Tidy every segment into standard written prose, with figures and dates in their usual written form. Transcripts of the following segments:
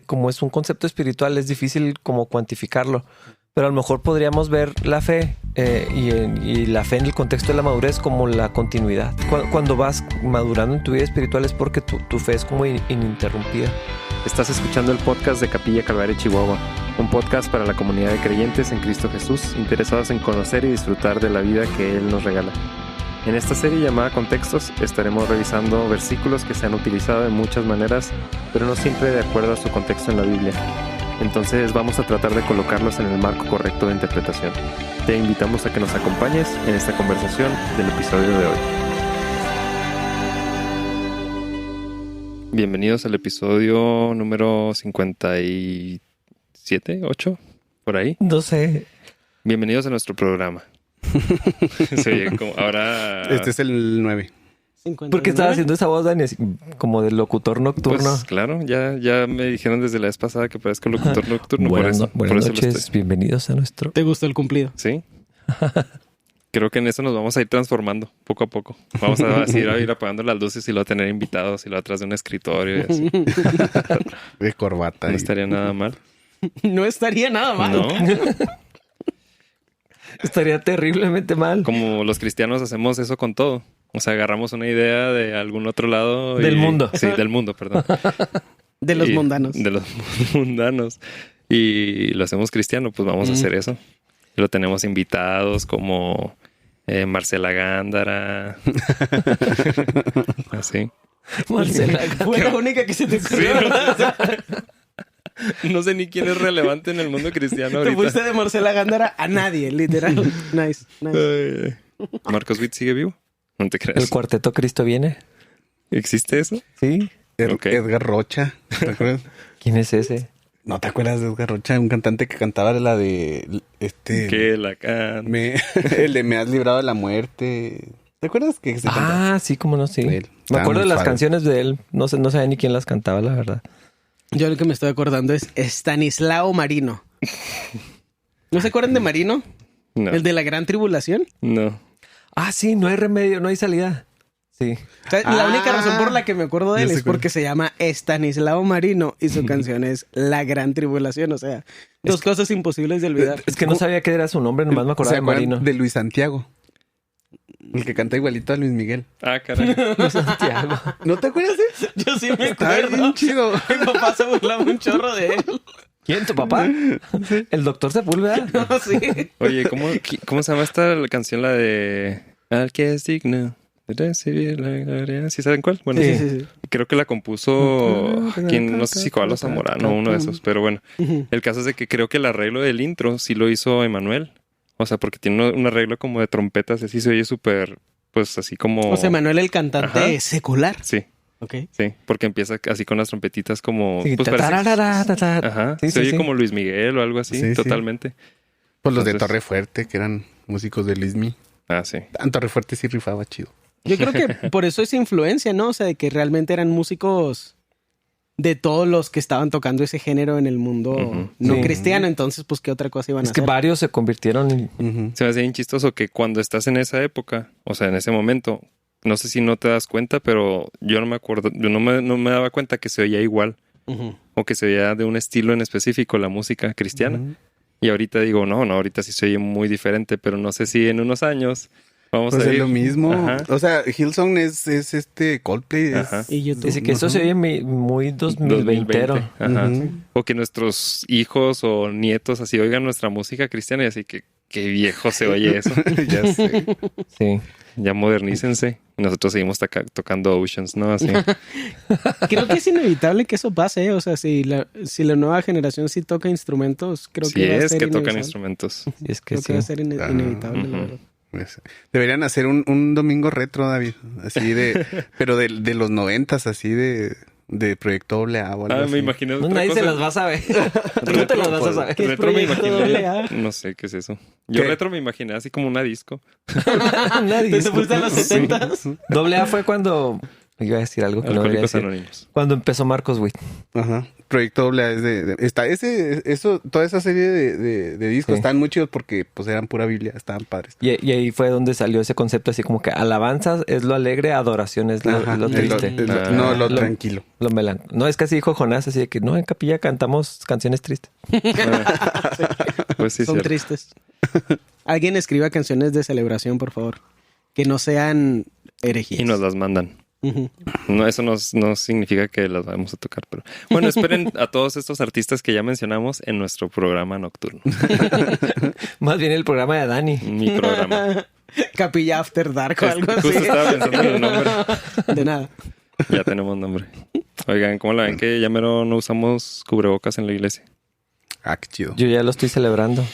como es un concepto espiritual, es difícil como cuantificarlo. Pero a lo mejor podríamos ver la fe y la fe en el contexto de la madurez como la continuidad. Cuando vas madurando en tu vida espiritual es porque tu fe es como ininterrumpida. Estás escuchando el podcast de Capilla Calvario Chihuahua, un podcast para la comunidad de creyentes en Cristo Jesús, interesados en conocer y disfrutar de la vida que Él nos regala. En esta serie llamada Contextos estaremos revisando versículos que se han utilizado de muchas maneras, pero no siempre de acuerdo a su contexto en la Biblia. Entonces vamos a tratar de colocarlos en el marco correcto de interpretación. Te invitamos a que nos acompañes en esta conversación del episodio de hoy. Bienvenidos al episodio número 57, 8, por ahí. No sé. Bienvenidos a nuestro programa. Se oye como ahora... Este es el 9. ¿Por qué estás haciendo esa voz, Dani? Así, como de locutor nocturno. Pues claro, ya me dijeron desde la vez pasada que parezco locutor nocturno. Buenas noches, bienvenidos a nuestro... ¿Te gustó el cumplido? Sí. Creo que en eso nos vamos a ir transformando poco a poco. Vamos a ir apagando las luces y luego tener invitados y luego atrás de un escritorio y así. De corbata. No estaría nada mal. No estaría nada mal. No. Estaría terriblemente mal. Como los cristianos hacemos eso con todo. O sea, agarramos una idea de algún otro lado. Del mundo. Sí, del mundo, perdón. De los mundanos. De los mundanos. Y lo hacemos cristiano, pues vamos a hacer eso. Y lo tenemos invitados como Marcela Gándara. Así. Marcela Gándara. Fue la única que se te ocurrió. Sí, no sé ni quién es relevante en el mundo cristiano ahorita. Te fuiste de Marcela Gándara a nadie, literal. Nice. ¿Marcos Witt sigue vivo? No te creas. ¿El cuarteto Cristo viene? ¿Existe eso? Sí. Okay. Edgar Rocha. ¿Te acuerdas? ¿Quién es ese? ¿No te acuerdas de Edgar Rocha? Un cantante que cantaba la de... Que la canta. El de Me has librado de la muerte. ¿Te acuerdas que se cantaba? Sí, cómo no, sí. Él. Me acuerdo de las padre. canciones de él. No sabía ni quién las cantaba, la verdad. Yo lo que me estoy acordando es Estanislao Marino. ¿No se acuerdan de Marino? No. ¿El de la gran tribulación? No. Sí, no hay remedio, no hay salida. Sí. O sea, la única razón por la que me acuerdo de él Ya sé es porque se llama Estanislao Marino y su canción es La Gran Tribulación. O sea, dos cosas imposibles de olvidar. Es que no sabía qué era su nombre, nomás me acordaba de Marino. De Luis Santiago. El que canta igualito a Luis Miguel. Caray. Santiago. ¿No te acuerdas de eso? Yo sí me Está acuerdo. bien chido. Mi papá se burlaba un chorro de él. ¿Quién? ¿Tu papá? ¿El doctor Sepúlveda? No, sí. Oye, ¿cómo se llama esta canción? La de... Al que es digno de recibir la gloria. ¿Sí saben cuál? Bueno, Sí. creo que la compuso quien, no sé si Coalo Zamorano o uno de esos, pero bueno. El caso es de que creo que el arreglo del intro sí lo hizo Emanuel. O sea, porque tiene un arreglo como de trompetas, así se oye súper, pues así como... O sea, Manuel el cantante Ajá. secular. Sí, Ok. sí, porque empieza así con las trompetitas como... Sí, pues parece... Ajá, Sí, se sí, oye sí. como Luis Miguel o algo así, Sí, sí. totalmente. Pues los de Entonces- Torre Fuerte, que eran músicos de Luismi. Sí. En Torre Fuerte sí rifaba chido. Yo creo que por eso esa influencia, ¿no? O sea, de que realmente eran músicos de todos los que estaban tocando ese género en el mundo no Sí. cristiano. Entonces, pues, ¿qué otra cosa iban a Es que hacer? varios se convirtieron en... Se me hace bien chistoso que cuando estás en esa época, o sea, en ese momento, no sé si no te das cuenta, pero yo no me acuerdo, yo no me daba cuenta que se oía igual Ujú. o que se oía de un estilo en específico la música cristiana. Y ahorita digo, no, ahorita sí se oye muy diferente, pero no sé si en unos años vamos Pues a es ir. lo mismo. Ajá. O sea, Hillsong es Coldplay. Ajá. Y YouTube. Dice que esto se oye muy 2020ero. Ajá. Ujú. O que nuestros hijos o nietos así oigan nuestra música cristiana y así que qué viejo se oye eso. Ya sé. Sí. Ya modernícense. Y nosotros seguimos tocando Oceans, ¿no? Así. Creo que es inevitable que eso pase, ¿eh? O sea, si la nueva generación sí toca instrumentos, creo Sí que va a es ser que tocan inevitable. instrumentos. Es que Creo sí. que va a ser inevitable, la Ujú. verdad. Pues, deberían hacer un domingo retro, David. Así pero de los 90s, así de Proyecto AA o algo así. Me imaginé No, otra nadie cosa. se las va a saber. Tú no te las vas a saber. ¿Qué es Retro me Proyecto imaginé. AA? No sé qué es eso. Yo ¿Qué? retro me imaginé así como una disco. Nadie. ¿Te fuiste a los 70s? Doble A fue cuando Iba a decir algo que no debería Alcohólicos decir. Anónimos. Cuando empezó Marcos Witt. Ajá. Proyecto AA es toda esa serie de discos Sí. estaban muy chidos porque pues eran pura Biblia, estaban padres. Y ahí fue donde salió ese concepto así como que alabanza es lo alegre, adoración es lo, Ajá. lo triste. Lo Lo- tranquilo. Lo melancólico. No, es que así dijo Jonás, así de que no, en Capilla cantamos canciones tristes. Pues sí, Son cierto. tristes. Alguien escriba canciones de celebración, por favor. Que no sean herejías. Y nos las mandan. Ujú. No, eso no significa que las vamos a tocar, pero bueno, esperen a todos estos artistas que ya mencionamos en nuestro programa nocturno. Más bien el programa de Dani. Mi programa. Capilla After Dark o algo así. Justo estaba pensando en el nombre. De nada. Ya tenemos nombre. Oigan, ¿cómo la ven que ya mero no usamos cubrebocas en la iglesia? Ah, qué chido. Yo ya lo estoy celebrando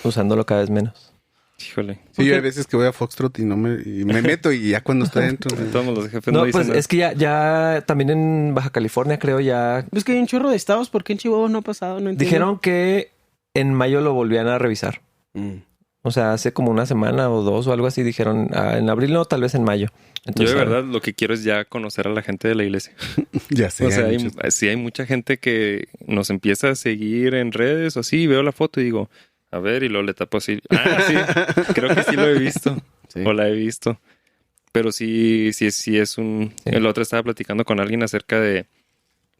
usándolo cada vez menos. Híjole. Sí, yo hay veces que voy a Foxtrot y me meto y ya cuando estoy dentro. Todos los jefes No, no dicen pues nada. es que ya también en Baja California creo ya Es que hay un chorro de estados. ¿Por qué en Chihuahua no ha pasado? No entiendo. dijeron que en mayo lo volvían a revisar. O sea, hace como una semana o dos o algo así dijeron, en abril no, tal vez en mayo. Entonces, Yo de verdad lo que quiero es ya conocer a la gente de la iglesia. Ya sé. O sea, hay muchos- sí hay mucha gente que nos empieza a seguir en redes o así, veo la foto y digo, a ver, y luego le tapo así. Ah, sí, creo que sí lo he visto. Sí. O la he visto. Pero sí es un... Sí. El otro estaba platicando con alguien acerca de,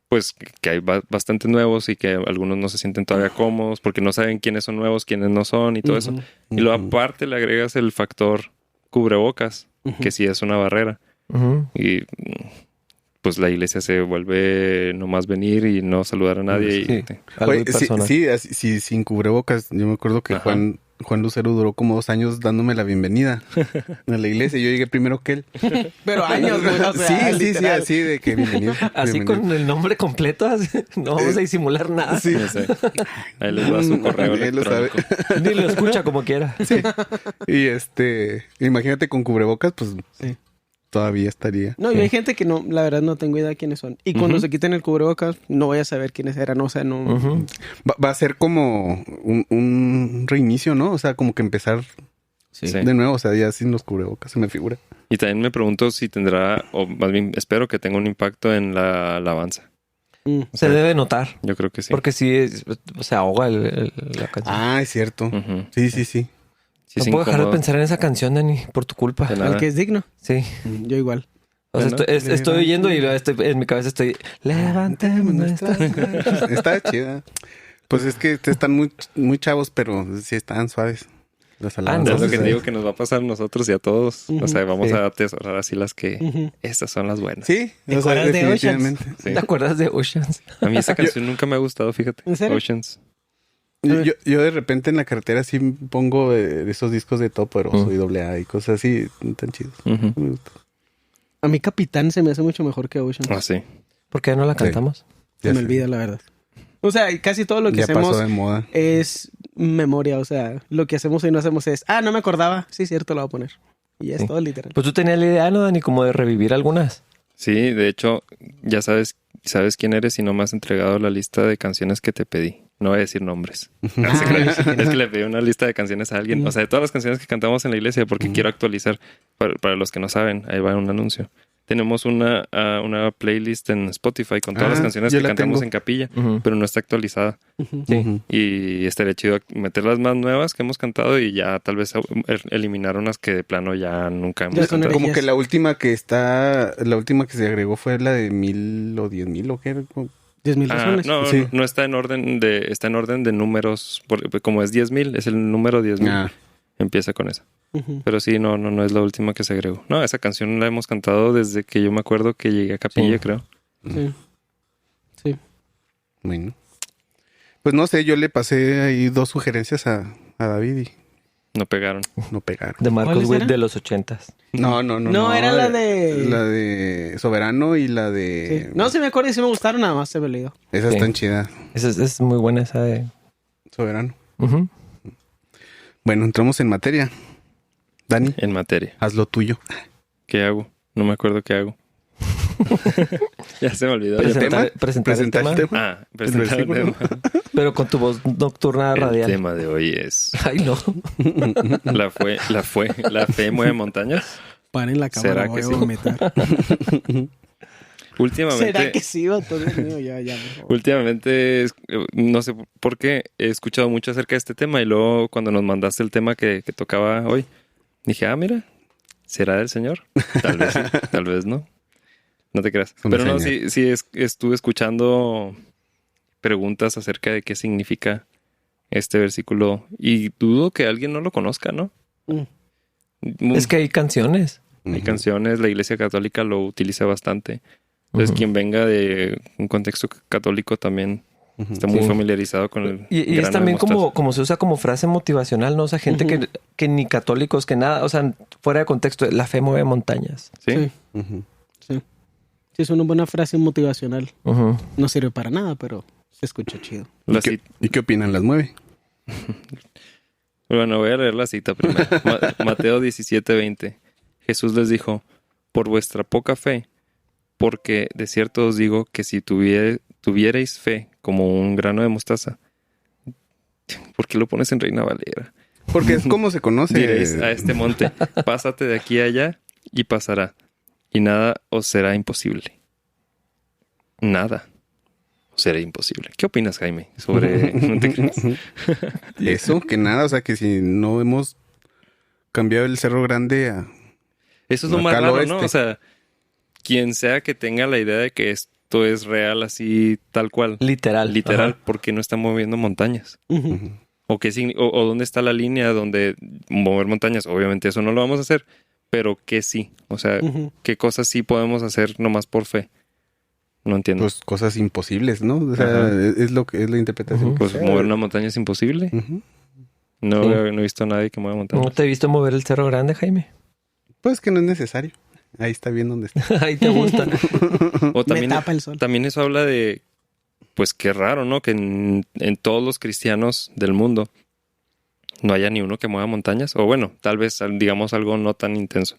pues, que hay bastante nuevos y que algunos no se sienten todavía cómodos porque no saben quiénes son nuevos, quiénes no son y todo eso. Y luego aparte le agregas el factor cubrebocas, que sí es una barrera. ujú. Y pues la iglesia se vuelve nomás venir y no saludar a nadie. Sí, Y, algo Oye, sí, personal. sí, sin cubrebocas. Yo me acuerdo que Ajá. Juan Lucero duró como 2 años dándome la bienvenida a la iglesia. Yo llegué primero que él. Pero años, güey. O sea, sí, literal. así de que bienvenido. Así bienvenido. con el nombre completo, así, no vamos a disimular nada. Sí. no sé. Ahí les va su correo Él lo sabe. electrónico. Ni lo escucha como quiera. Y imagínate con cubrebocas, pues Sí. todavía estaría. No, y hay gente que no, la verdad no tengo idea quiénes son. Y cuando Ujú. se quiten el cubrebocas, no voy a saber quiénes eran. O sea, no. Ujú. Va a ser como un reinicio, ¿no? O sea, como que empezar Sí. de nuevo, o sea, ya sin los cubrebocas, se me figura. Y también me pregunto si tendrá, o más bien espero que tenga un impacto en la alabanza. Mm. Se debe notar. Yo creo que sí. Porque sí, se ahoga la canción. Ah, es cierto. Ujú. Sí. Sí, no es puedo dejar de incómodo. pensar en esa canción, Dani, por tu culpa. De nada. Al que es digno. Sí. Yo igual. O sea, Bueno, estoy oyendo y en mi cabeza estoy... Levantemos nuestras... Está chida. Pues es que están muy chavos, pero sí están suaves. Las Es alabanzas. lo que sí. te digo que nos va a pasar a nosotros y a todos. O sea, vamos Sí. a atesorar así las que... Ujú. Estas son las buenas. Sí, ¿Te o sea, acuerdas de definitivamente. Sí. ¿Te acuerdas de Oceans? A mí esa canción nunca me ha gustado, fíjate. ¿En serio? Oceans. Yo de repente en la carretera sí pongo de esos discos de Todopoderoso y AA y cosas así tan chidos. Ujú. Me gusta. A mí Capitán se me hace mucho mejor que Ocean. Ah, sí. ¿Por qué no la cantamos? Se Ya me sé. olvida, la verdad. O sea, casi todo lo que Ya hacemos pasó de moda. es memoria. O sea, lo que hacemos y no hacemos es, no me acordaba. Sí, cierto, lo voy a poner. Y ya es Sí. todo literal. Pues tú tenías la idea, ¿no, Dani? Como de revivir algunas. Sí, de hecho, ya sabes quién eres y no me has entregado la lista de canciones que te pedí. No voy a decir nombres. Es que le pedí una lista de canciones a alguien. O sea, de todas las canciones que cantamos en la iglesia, porque quiero actualizar. Para los que no saben, ahí va un anuncio. Tenemos una playlist en Spotify con todas las canciones yo que la cantamos tengo. en capilla, Ujú. pero no está actualizada. Sí. Ujú. Y estaría chido meter las más nuevas que hemos cantado y ya tal vez eliminar unas que de plano ya nunca hemos Ya son cantado. Como herejías. que la última que se agregó fue la de 1000 o 10,000 o qué era. 10,000 razones. No, Sí. no está en orden de números, como es 10,000, es el número 10,000. Ah, Empieza con esa. Ujú. Pero sí, no es la última que se agregó. No, esa canción la hemos cantado desde que yo me acuerdo que llegué a capilla, Sí. creo. Sí. Sí. bueno. Pues no sé, yo le pasé ahí 2 sugerencias a David y No pegaron. no pegaron. De Marcos ¿Cuáles Witt eran? de los 80s. No. No, era la de- La de Soberano y la Sí. de... No, sí me acuerdo y sí me gustaron, nada más se me olvidó. Esas Sí. están chidas. Esa es muy buena esa de... Soberano. Ujú. Bueno, entramos en materia. Dani, En materia. haz lo tuyo. ¿Qué hago? No me acuerdo qué hago. Ya se me olvidó. Ya Presentar el ¿Presentar tema, el tema? presentar el versículo. tema. pero con tu voz nocturna El radial. tema de hoy es... Ay, no. La fe mueve montañas. Paren la cámara, ¿Será voy que a sí? vomitar. Últimamente, ¿Será que sí, vato? Dios mío, ya, por favor. últimamente, no sé por qué, he escuchado mucho acerca de este tema y luego cuando nos mandaste el tema que tocaba hoy, dije, mira, ¿será del Señor? Tal vez sí, tal vez no. No te creas. Una Pero no, señal. sí estuve escuchando preguntas acerca de qué significa este versículo y dudo que alguien no lo conozca, ¿no? Es que hay canciones. Hay canciones, la Iglesia Católica lo utiliza bastante. Entonces, quien venga de un contexto católico también está muy Sí. familiarizado con el Y es grano de también mostaza. como se usa como frase motivacional, ¿no? O sea, gente que ni católicos, que nada, o sea, fuera de contexto, la fe mueve montañas. ¿Sí? Ujú. Sí, es una buena frase motivacional. Ujú. No sirve para nada, pero se escucha chido. La ¿Y qué, cita- y qué opinan? ¿Las mueve? Bueno, voy a leer la cita primero. Mateo 17:20. Jesús les dijo, por vuestra poca fe, porque de cierto os digo que si tuvierais fe como un grano de mostaza, ¿por qué lo pones en Reina Valera? Porque es como se conoce. Diréis a este monte, pásate de aquí a allá y pasará, y nada os será imposible. Nada os será imposible. ¿Qué opinas, Jaime, sobre no te creas? Eso, que nada, o sea, que si no hemos cambiado el Cerro Grande a... Eso es lo Acá más al raro, oeste. ¿no? O sea, quien sea que tenga la idea de que esto es real así, tal cual, Literal. literal, porque no está moviendo montañas. ¿O, o dónde está la línea donde mover montañas? Obviamente eso no lo vamos a hacer, pero ¿qué sí? O sea, ¿qué cosas sí podemos hacer nomás por fe? No entiendo. Pues cosas imposibles, ¿no? O sea, Ajá. es lo que es la interpretación. Ujú. Pues que sea. mover una montaña es imposible. Ujú. No, Sí. no he visto a nadie que mueva montañas. ¿No te he visto mover el Cerro Grande, Jaime? Pues que no es necesario. Ahí está bien donde está. Ahí te gusta. O también, Me tapa el sol. también eso habla de, pues qué raro, ¿no? Que en todos los cristianos del mundo no haya ni uno que mueva montañas. O bueno, tal vez digamos algo no tan intenso.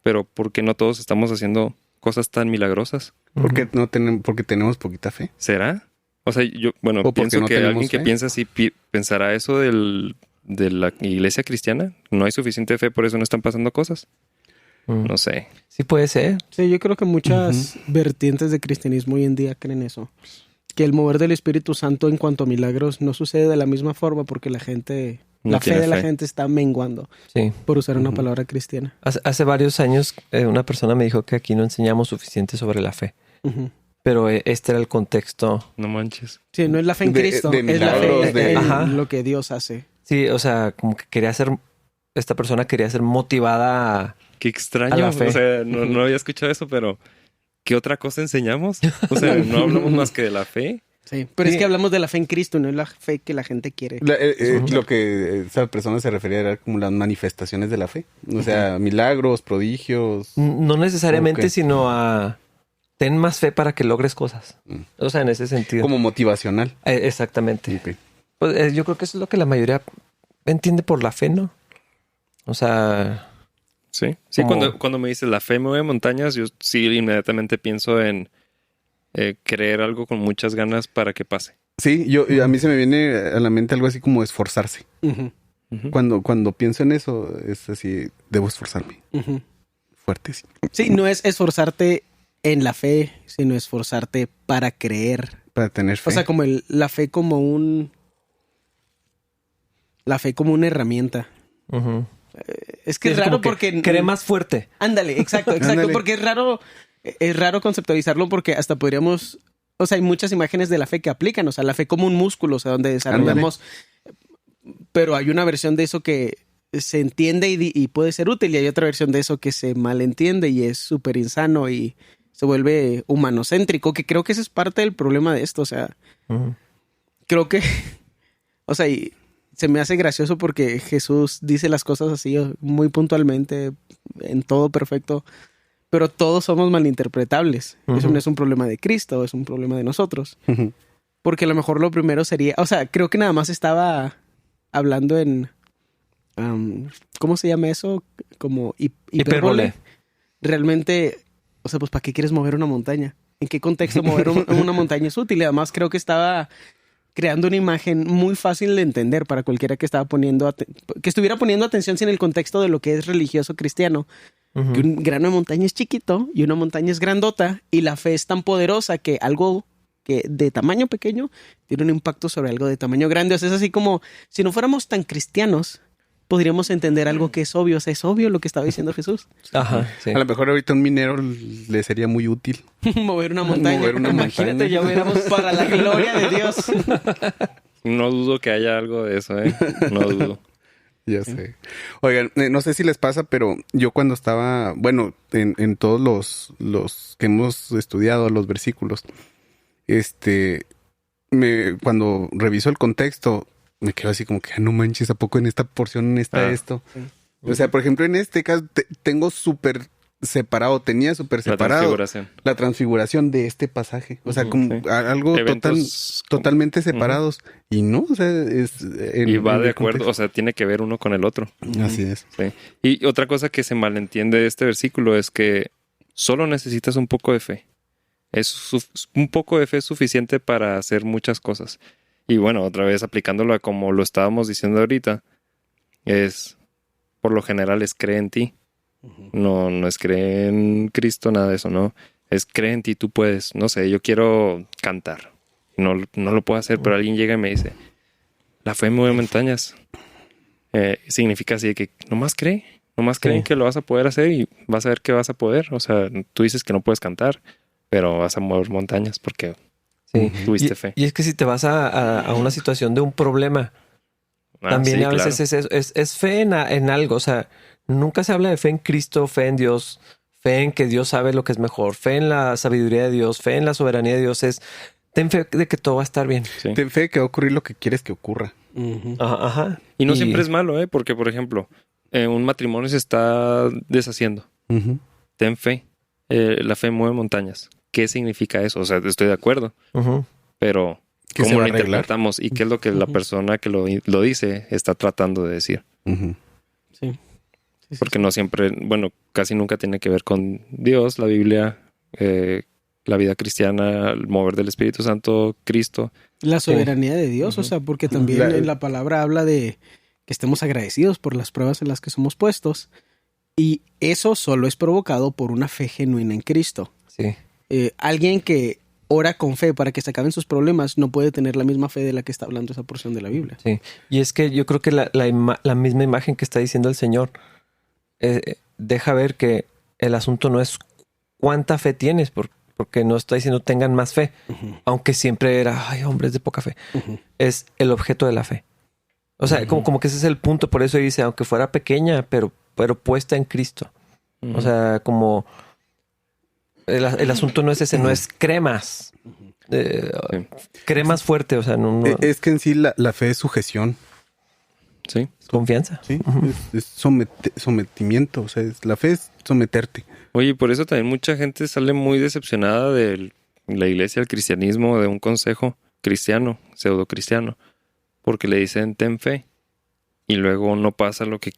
Pero ¿por qué no todos estamos haciendo cosas tan milagrosas? Porque no tenemos, porque tenemos poquita fe. ¿Será? O sea, yo, bueno, O porque pienso no que tenemos alguien que fe. piensa así pensará eso de la iglesia cristiana. No hay suficiente fe, por eso no están pasando cosas. Mm. No sé. Sí puede ser. Sí, yo creo que muchas vertientes de cristianismo hoy en día creen eso. Que el mover del Espíritu Santo en cuanto a milagros no sucede de la misma forma porque la gente, No la fe tiene de la fe. gente está menguando, Sí. por usar una palabra cristiana. Hace varios años una persona me dijo que aquí no enseñamos suficiente sobre la fe. Ujú. Pero este era el contexto. No manches. Sí, no es la fe en De- Cristo, de es la milagros, fe en Ajá. lo que Dios hace. Sí, o sea, como que esta persona quería ser motivada a... Qué extraño. A la fe. O sea, no había escuchado eso, pero ¿qué otra cosa enseñamos? O sea, no hablamos más que de la fe. Sí, pero Sí. es que hablamos de la fe en Cristo, no es la fe que la gente quiere. Lo que esa persona se refería era como las manifestaciones de la fe. O sea, milagros, prodigios. No necesariamente, Ok. sino a... Ten más fe para que logres cosas. O sea, en ese sentido. Como motivacional. Exactamente. Ok. Pues, yo creo que eso es lo que la mayoría entiende por la fe, ¿no? O sea... Sí. Sí, Como- cuando me dices la fe mueve montañas, yo sí inmediatamente pienso en creer algo con muchas ganas para que pase. Sí, a mí se me viene a la mente algo así como esforzarse. Ujú, Ujú. Cuando pienso en eso, es así, debo esforzarme. ujú. Fuerte, sí. Sí, no es esforzarte en la fe, sino esforzarte para creer. Para tener fe. O sea, como la fe como la fe como una herramienta. ujú. Es que es Sí, raro como que porque... cree más fuerte. Ándale, exacto, Ándale. porque es raro conceptualizarlo porque hasta podríamos, o sea, hay muchas imágenes de la fe que aplican, o sea, la fe como un músculo, o sea, donde desarrollamos, pero hay una versión de eso que se entiende y puede ser útil y hay otra versión de eso que se malentiende y es súper insano y se vuelve humanocéntrico, que creo que ese es parte del problema de esto, o sea, Ujú. creo que, o sea, y se me hace gracioso porque Jesús dice las cosas así muy puntualmente, en todo perfecto, pero todos somos malinterpretables. Eso Ujú. no es un problema de Cristo, es un problema de nosotros. Ujú. Porque a lo mejor lo primero sería, o sea, creo que nada más estaba hablando en, ¿cómo se llama eso? Como hipérbole. Realmente, o sea, pues ¿para qué quieres mover una montaña? ¿En qué contexto mover una montaña es útil? Y además creo que estaba creando una imagen muy fácil de entender para cualquiera que estaba que estuviera poniendo atención sin el contexto de lo que es religioso cristiano. Que un grano de montaña es chiquito y una montaña es grandota, y la fe es tan poderosa que algo que de tamaño pequeño tiene un impacto sobre algo de tamaño grande. O sea, es así como si no fuéramos tan cristianos, podríamos entender algo que es obvio. O sea, es obvio lo que estaba diciendo Jesús. Ajá, sí. A lo mejor ahorita un minero le sería muy útil. Mover una montaña. Imagínate, montaña. ya hubiéramos para la gloria de Dios. No dudo que haya algo de eso, ¿eh? No dudo. Ya sé. Oigan, no sé si les pasa, pero yo cuando estaba, bueno, en todos los que hemos estudiado, los versículos, cuando reviso el contexto, me quedo así como que, no manches, ¿a poco en esta porción está esto? Sí. O sea, por ejemplo, en este caso tenía súper separado la transfiguración de este pasaje. O sea, como algo totalmente separados. Y no, o sea, y va de acuerdo, contexto. o sea, tiene que ver uno con el otro. Así es. Sí. Y otra cosa que se malentiende de este versículo es que solo necesitas un poco de fe. Un poco de fe es suficiente para hacer muchas cosas. Y bueno, otra vez aplicándolo a como lo estábamos diciendo ahorita, por lo general es cree en ti. No es cree en Cristo, nada de eso, ¿no? Es cree en ti, tú puedes. No sé, yo quiero cantar. No lo puedo hacer, pero alguien llega y me dice, la fe mueve montañas. Significa así de que nomás cree en que lo vas a poder hacer y vas a ver que vas a poder. O sea, tú dices que no puedes cantar, pero vas a mover montañas porque tuviste fe. Y es que si te vas a una situación de un problema, también a veces es fe en algo. O sea, nunca se habla de fe en Cristo, fe en Dios, fe en que Dios sabe lo que es mejor, fe en la sabiduría de Dios, fe en la soberanía de Dios. Ten fe de que todo va a estar bien. Sí. Ten fe que va a ocurrir lo que quieres que ocurra. Ajá. Y no siempre es malo, ¿eh? Porque, por ejemplo, un matrimonio se está deshaciendo. Ten fe. La fe mueve montañas. ¿Qué significa eso? O sea, estoy de acuerdo. Pero ¿cómo lo interpretamos? ¿Y qué es lo que la persona que lo dice está tratando de decir? Sí. Porque no siempre, bueno, casi nunca tiene que ver con Dios, la Biblia, la vida cristiana, el mover del Espíritu Santo, Cristo. La soberanía de Dios, o sea, porque también en la palabra habla de que estemos agradecidos por las pruebas en las que somos puestos. Y eso solo es provocado por una fe genuina en Cristo. Sí. Alguien que ora con fe para que se acaben sus problemas no puede tener la misma fe de la que está hablando esa porción de la Biblia. Sí. Y es que yo creo que la misma imagen que está diciendo el Señor deja ver que el asunto no es cuánta fe tienes, porque no está diciendo tengan más fe, aunque siempre era, ay, hombres de poca fe. Es el objeto de la fe. O sea, como que ese es el punto. Por eso dice, aunque fuera pequeña, pero puesta en Cristo. O sea, como el asunto no es ese, no es cremas. Cremas fuerte, o sea, no. Es que en sí la fe es sujeción. Sí. Confianza. Sí, es sometimiento. O sea, la fe es someterte. Oye, por eso también mucha gente sale muy decepcionada de la iglesia, el cristianismo, de un consejo cristiano, pseudo-cristiano, porque le dicen ten fe y luego no pasa lo que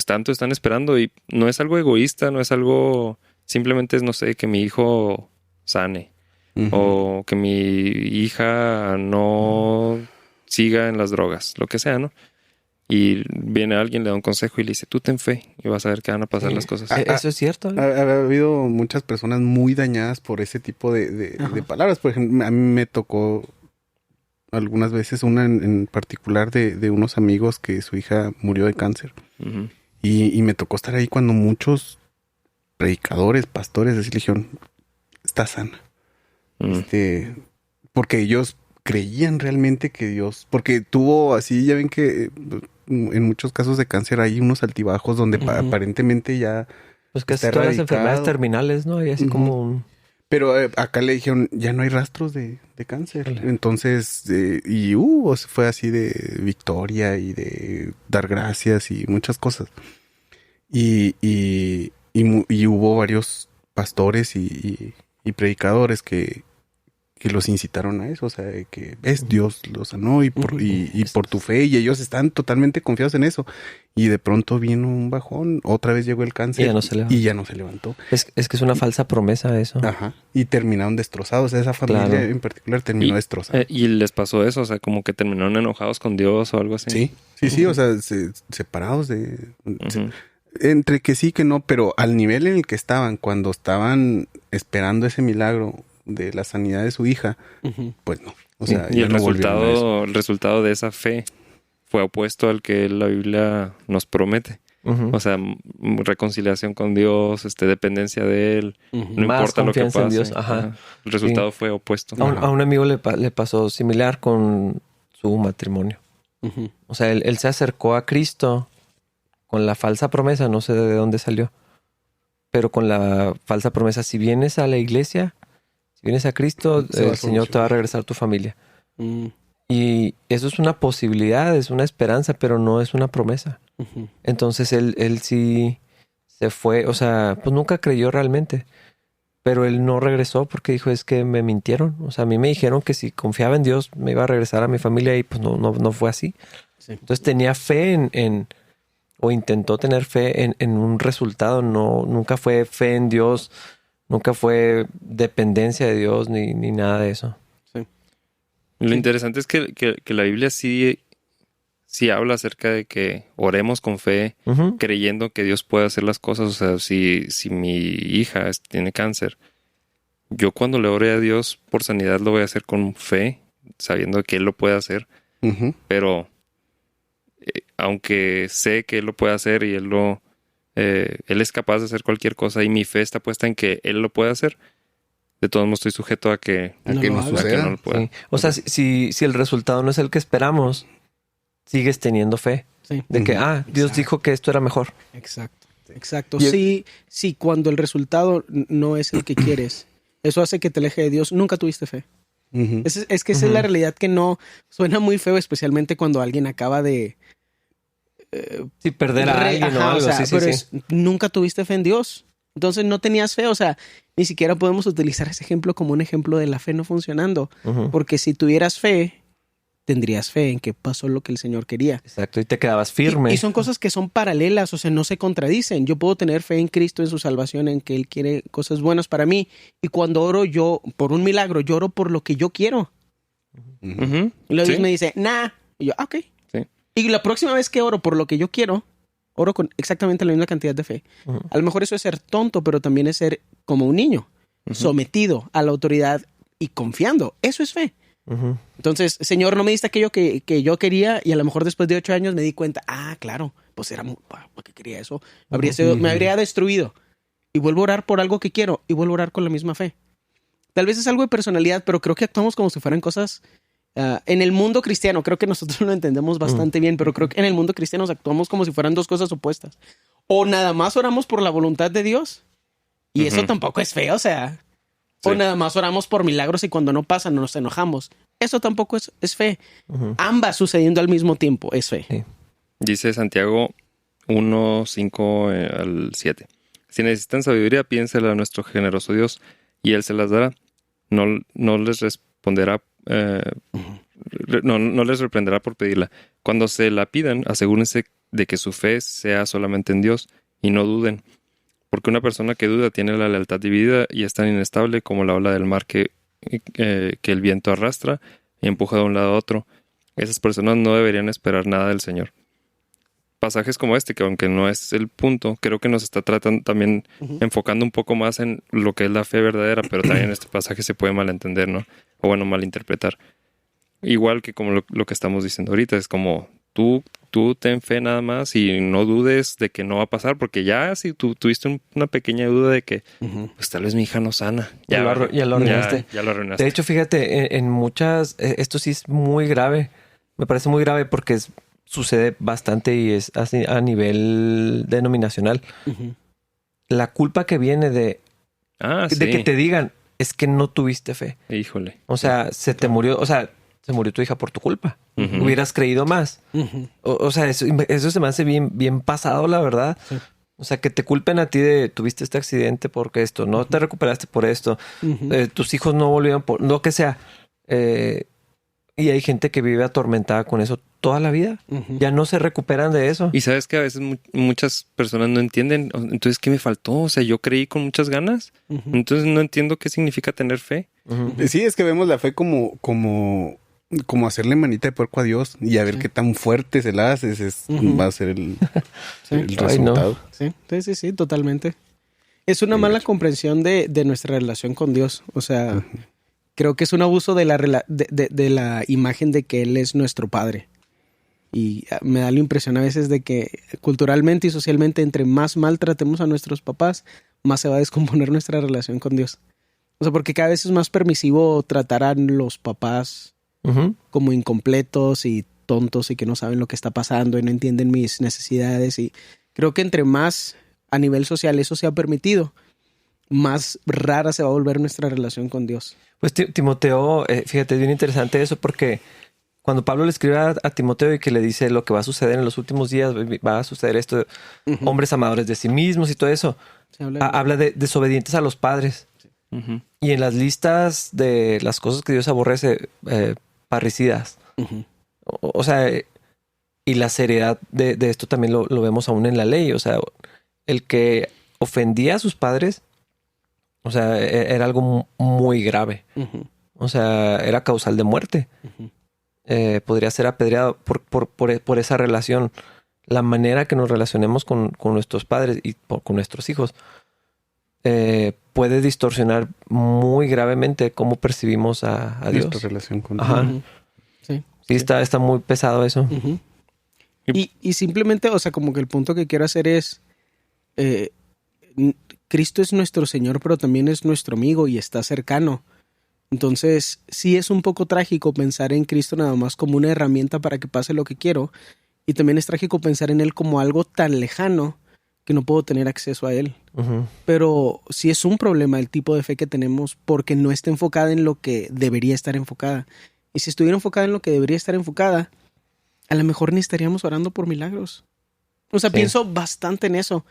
tanto están esperando. Y no es algo egoísta, no es algo, simplemente es, no sé, que mi hijo sane o que mi hija no siga en las drogas, lo que sea, ¿no? Y viene alguien, le da un consejo y le dice, tú ten fe y vas a ver que van a pasar las cosas. Eso es cierto. Ha habido muchas personas muy dañadas por ese tipo de palabras. Por ejemplo, a mí me tocó algunas veces una en particular de unos amigos que su hija murió de cáncer. Y me tocó estar ahí cuando muchos predicadores, pastores, así le dijeron, está sana. Porque ellos creían realmente que Dios, porque tuvo así, ya ven que en muchos casos de cáncer hay unos altibajos donde aparentemente ya pues casi todas las enfermedades terminales, ¿no? Y así como pero acá le dijeron, ya no hay rastros de cáncer. Entonces, fue así de victoria y de dar gracias y muchas cosas. Y hubo varios pastores y predicadores que los incitaron a eso, o sea, que es Dios los sanó y por tu fe, y ellos están totalmente confiados en eso. Y de pronto vino un bajón, otra vez llegó el cáncer y ya no se levantó. Es que es una falsa promesa eso. Ajá. Y terminaron destrozados, esa familia en particular terminó destrozada. Y les pasó eso, o sea, como que terminaron enojados con Dios o algo así. Sí, o sea, separados de... Entre que sí, que no, pero al nivel en el que estaban, cuando estaban esperando ese milagro de la sanidad de su hija, pues no. O sea, y el resultado de esa fe fue opuesto al que la Biblia nos promete. O sea, reconciliación con Dios, dependencia de Él, no Más importa lo que confianza pase. en Dios. Ajá. El resultado fue opuesto. A un amigo le pasó similar con su matrimonio. O sea, él se acercó a Cristo con la falsa promesa, no sé de dónde salió, pero con la falsa promesa, si vienes a la iglesia, si vienes a Cristo, el Señor te va a regresar tu familia. Y eso es una posibilidad, es una esperanza, pero no es una promesa. Entonces él sí se fue, o sea, pues nunca creyó realmente, pero él no regresó porque dijo, es que me mintieron. O sea, a mí me dijeron que si confiaba en Dios me iba a regresar a mi familia y pues no fue así. Sí. Entonces tenía fe o intentó tener fe en un resultado, nunca fue fe en Dios, nunca fue dependencia de Dios ni nada de eso. Sí. Lo interesante es que la Biblia sí habla acerca de que oremos con fe, creyendo que Dios puede hacer las cosas. O sea, si mi hija tiene cáncer, yo cuando le ore a Dios por sanidad lo voy a hacer con fe, sabiendo que Él lo puede hacer, pero aunque sé que Él lo puede hacer y Él es capaz de hacer cualquier cosa y mi fe está puesta en que Él lo puede hacer, de todos modos estoy sujeto a que no suceda. No lo pueda. Sí. O sea, si el resultado no es el que esperamos, sigues teniendo fe. Sí. De que, Dios dijo que esto era mejor. Exacto. Sí, cuando el resultado no es el que quieres, eso hace que te aleje de Dios. Nunca tuviste fe. Es que esa es la realidad, que no suena muy feo, especialmente cuando alguien acaba de perder a alguien o algo. Nunca tuviste fe en Dios. Entonces no tenías fe. O sea, ni siquiera podemos utilizar ese ejemplo como un ejemplo de la fe no funcionando. Porque si tuvieras fe, tendrías fe en que pasó lo que el Señor quería. Exacto, y te quedabas firme. Y son cosas que son paralelas, o sea, no se contradicen. Yo puedo tener fe en Cristo, en su salvación, en que Él quiere cosas buenas para mí. Y cuando oro yo por un milagro, yo oro por lo que yo quiero. Y luego Dios me dice, Y yo, ok. Sí. Y la próxima vez que oro por lo que yo quiero, oro con exactamente la misma cantidad de fe. A lo mejor eso es ser tonto, pero también es ser como un niño, sometido a la autoridad y confiando. Eso es fe. Entonces, Señor, no me diste aquello que yo quería, y a lo mejor después de 8 años me di cuenta, claro, pues era porque quería eso. Me habría destruido. Y vuelvo a orar por algo que quiero y vuelvo a orar con la misma fe. Tal vez es algo de personalidad, pero creo que actuamos como si fueran cosas... en el mundo cristiano, creo que nosotros lo entendemos bastante bien, pero creo que en el mundo cristiano actuamos como si fueran dos cosas opuestas. O nada más oramos por la voluntad de Dios, y eso tampoco es fe, o sea... O nada más oramos por milagros y cuando no pasan nos enojamos. Eso tampoco es fe. Ambas sucediendo al mismo tiempo es fe. Sí. Dice Santiago 1, 5 al 7. Si necesitan sabiduría, pídensela a nuestro generoso Dios y Él se las dará. No les responderá, no les reprenderá por pedirla. Cuando se la pidan, asegúrense de que su fe sea solamente en Dios y no duden. Porque una persona que duda tiene la lealtad dividida y es tan inestable como la ola del mar que el viento arrastra y empuja de un lado a otro. Esas personas no deberían esperar nada del Señor. Pasajes como este, que aunque no es el punto, creo que nos está tratando también enfocando un poco más en lo que es la fe verdadera, pero también este pasaje se puede malentender, ¿no? O bueno, malinterpretar. Igual que como lo que estamos diciendo ahorita, es como tú ten fe nada más y no dudes de que no va a pasar, porque ya si tú tuviste una pequeña duda de que pues tal vez mi hija no sana. Ya lo arruinaste. Ya lo arruinaste. De hecho, fíjate, en muchas... Esto sí es muy grave. Me parece muy grave porque sucede bastante y es así a nivel denominacional. La culpa que viene de que te digan es que no tuviste fe. Híjole. O sea, se murió tu hija por tu culpa. Hubieras creído más. O sea, eso se me hace bien pasado, la verdad. Sí. O sea, que te culpen a ti de tuviste este accidente porque esto, no te recuperaste por esto, tus hijos no volvieron por lo que sea. Y hay gente que vive atormentada con eso toda la vida. Ya no se recuperan de eso. Y sabes que a veces muchas personas no entienden. Entonces, ¿qué me faltó? O sea, yo creí con muchas ganas. Entonces, no entiendo qué significa tener fe. Sí, es que vemos la fe como como hacerle manita de puerco a Dios y a ver qué tan fuerte se la haces, va a ser el resultado. Sí, totalmente. Es una mala comprensión de nuestra relación con Dios. O sea, creo que es un abuso de la imagen de que Él es nuestro Padre. Y me da la impresión a veces de que culturalmente y socialmente, entre más maltratemos a nuestros papás, más se va a descomponer nuestra relación con Dios. O sea, porque cada vez es más permisivo tratar a los papás como incompletos y tontos y que no saben lo que está pasando y no entienden mis necesidades. Y creo que entre más a nivel social eso sea permitido, más rara se va a volver nuestra relación con Dios. Pues Timoteo, fíjate, es bien interesante eso porque cuando Pablo le escribe a Timoteo y que le dice lo que va a suceder en los últimos días, va a suceder esto, hombres amadores de sí mismos y todo eso, habla de desobedientes a los padres. Y en las listas de las cosas que Dios aborrece, parricidas. O sea, y la seriedad de esto también lo vemos aún en la ley. O sea, el que ofendía a sus padres, o sea, era algo muy grave. O sea, era causal de muerte. Podría ser apedreado por esa relación. La manera que nos relacionemos con nuestros padres y con nuestros hijos puede distorsionar muy gravemente cómo percibimos a Dios. Nuestra relación con Dios. Sí, está muy pesado eso. Y simplemente, o sea, como que el punto que quiero hacer es Cristo es nuestro Señor, pero también es nuestro amigo y está cercano. Entonces, sí es un poco trágico pensar en Cristo nada más como una herramienta para que pase lo que quiero. Y también es trágico pensar en Él como algo tan lejano que no puedo tener acceso a Él. Pero sí es un problema el tipo de fe que tenemos porque no está enfocada en lo que debería estar enfocada. Y si estuviera enfocada en lo que debería estar enfocada, a lo mejor ni estaríamos orando por milagros. O sea, pienso bastante en eso.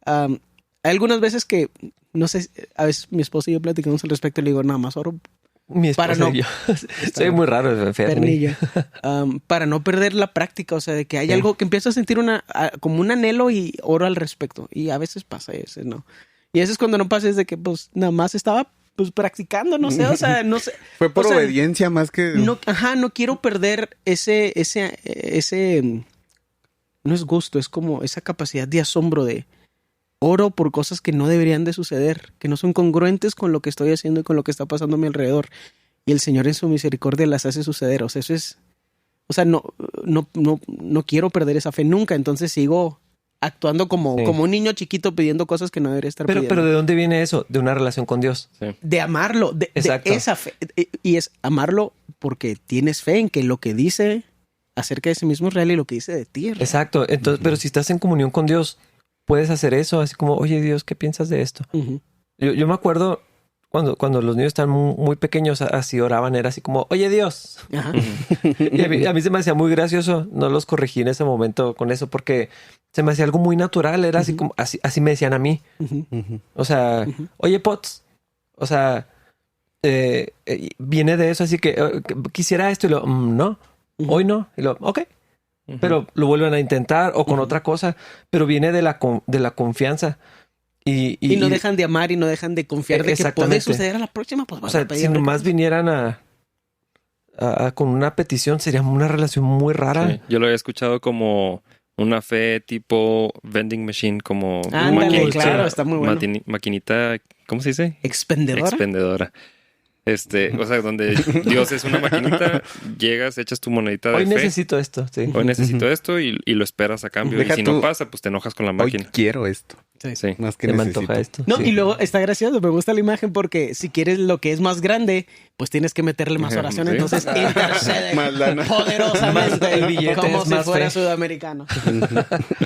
Hay algunas veces que, no sé, a veces mi esposa y yo platicamos al respecto y le digo, nada más oro. Mi esposa y yo. Soy muy raro, Pernilla. Para no perder la práctica, o sea, de que hay algo que empiezo a sentir como un anhelo y oro al respecto. Y a veces pasa y a veces no. Y a veces cuando no pasa es de que pues nada más estaba pues practicando, no sé, o sea, no sé. Fue por obediencia más que... No quiero perder ese no es gusto, es como esa capacidad de asombro de oro por cosas que no deberían de suceder, que no son congruentes con lo que estoy haciendo y con lo que está pasando a mi alrededor. Y el Señor en su misericordia las hace suceder. O sea, eso es... O sea, no quiero perder esa fe nunca. Entonces sigo actuando como un niño chiquito pidiendo cosas que no debería estar pidiendo. Pero ¿de dónde viene eso? De una relación con Dios. Sí. De amarlo, de esa fe. Y es amarlo porque tienes fe en que lo que dice acerca de sí mismo es real y lo que dice de ti es real. Exacto. Entonces, pero si estás en comunión con Dios, puedes hacer eso, así como, oye Dios, ¿qué piensas de esto? Yo me acuerdo cuando los niños están muy pequeños, así oraban, era así como, oye Dios. Y a mí se me hacía muy gracioso, no los corregí en ese momento con eso, porque se me hacía algo muy natural, era así como, así me decían a mí. O sea, oye Potts, o sea, viene de eso, así que quisiera esto y lo, no, hoy no, y lo, ok. Pero lo vuelven a intentar o con otra cosa, pero viene de la confianza. Y no dejan de amar y no dejan de confiar de que puede suceder a la próxima. Pues, o sea, si nomás vinieran con una petición, sería una relación muy rara. Sí. Yo lo había escuchado como una fe tipo vending machine, como claro, está muy bueno. Maquinita, ¿cómo se dice? Expendedora. O sea, donde Dios es una maquinita, llegas, echas tu monedita de Hoy fe. Necesito esto, sí. Hoy necesito esto y lo esperas a cambio. Y si no pasa, pues te enojas con la máquina. Hoy quiero esto. Sí. Más que me necesito. antoja esto. No, y luego está gracioso, me gusta la imagen porque si quieres lo que es más grande, pues tienes que meterle más oración. Sí. Entonces intercede poderosamente el billete como es si más fuera fe. sudamericano.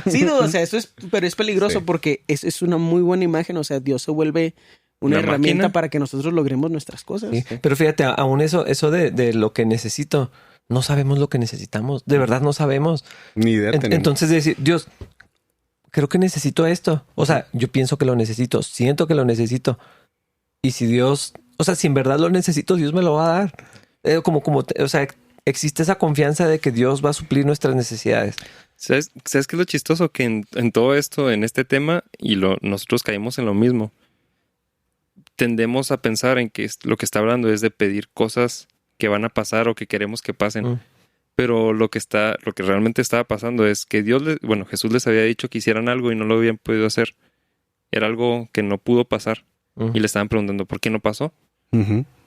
Sí, o sea, pero es peligroso porque es una muy buena imagen. O sea, Dios se vuelve una herramienta máquina para que nosotros logremos nuestras cosas. Sí. Pero fíjate, aún eso de lo que necesito, no sabemos lo que necesitamos. De verdad no sabemos. Ni idea tenemos. Entonces decir, Dios, creo que necesito esto. O sea, yo pienso que lo necesito, siento que lo necesito. Y si Dios, o sea, si en verdad lo necesito, Dios me lo va a dar. O sea, existe esa confianza de que Dios va a suplir nuestras necesidades. ¿Sabes qué es lo chistoso? Que en todo esto, en este tema, nosotros caímos en lo mismo. Tendemos a pensar en que lo que está hablando es de pedir cosas que van a pasar o que queremos que pasen. Pero lo que realmente estaba pasando es que Jesús les había dicho que hicieran algo y no lo habían podido hacer. Era algo que no pudo pasar. Y le estaban preguntando, ¿por qué no pasó?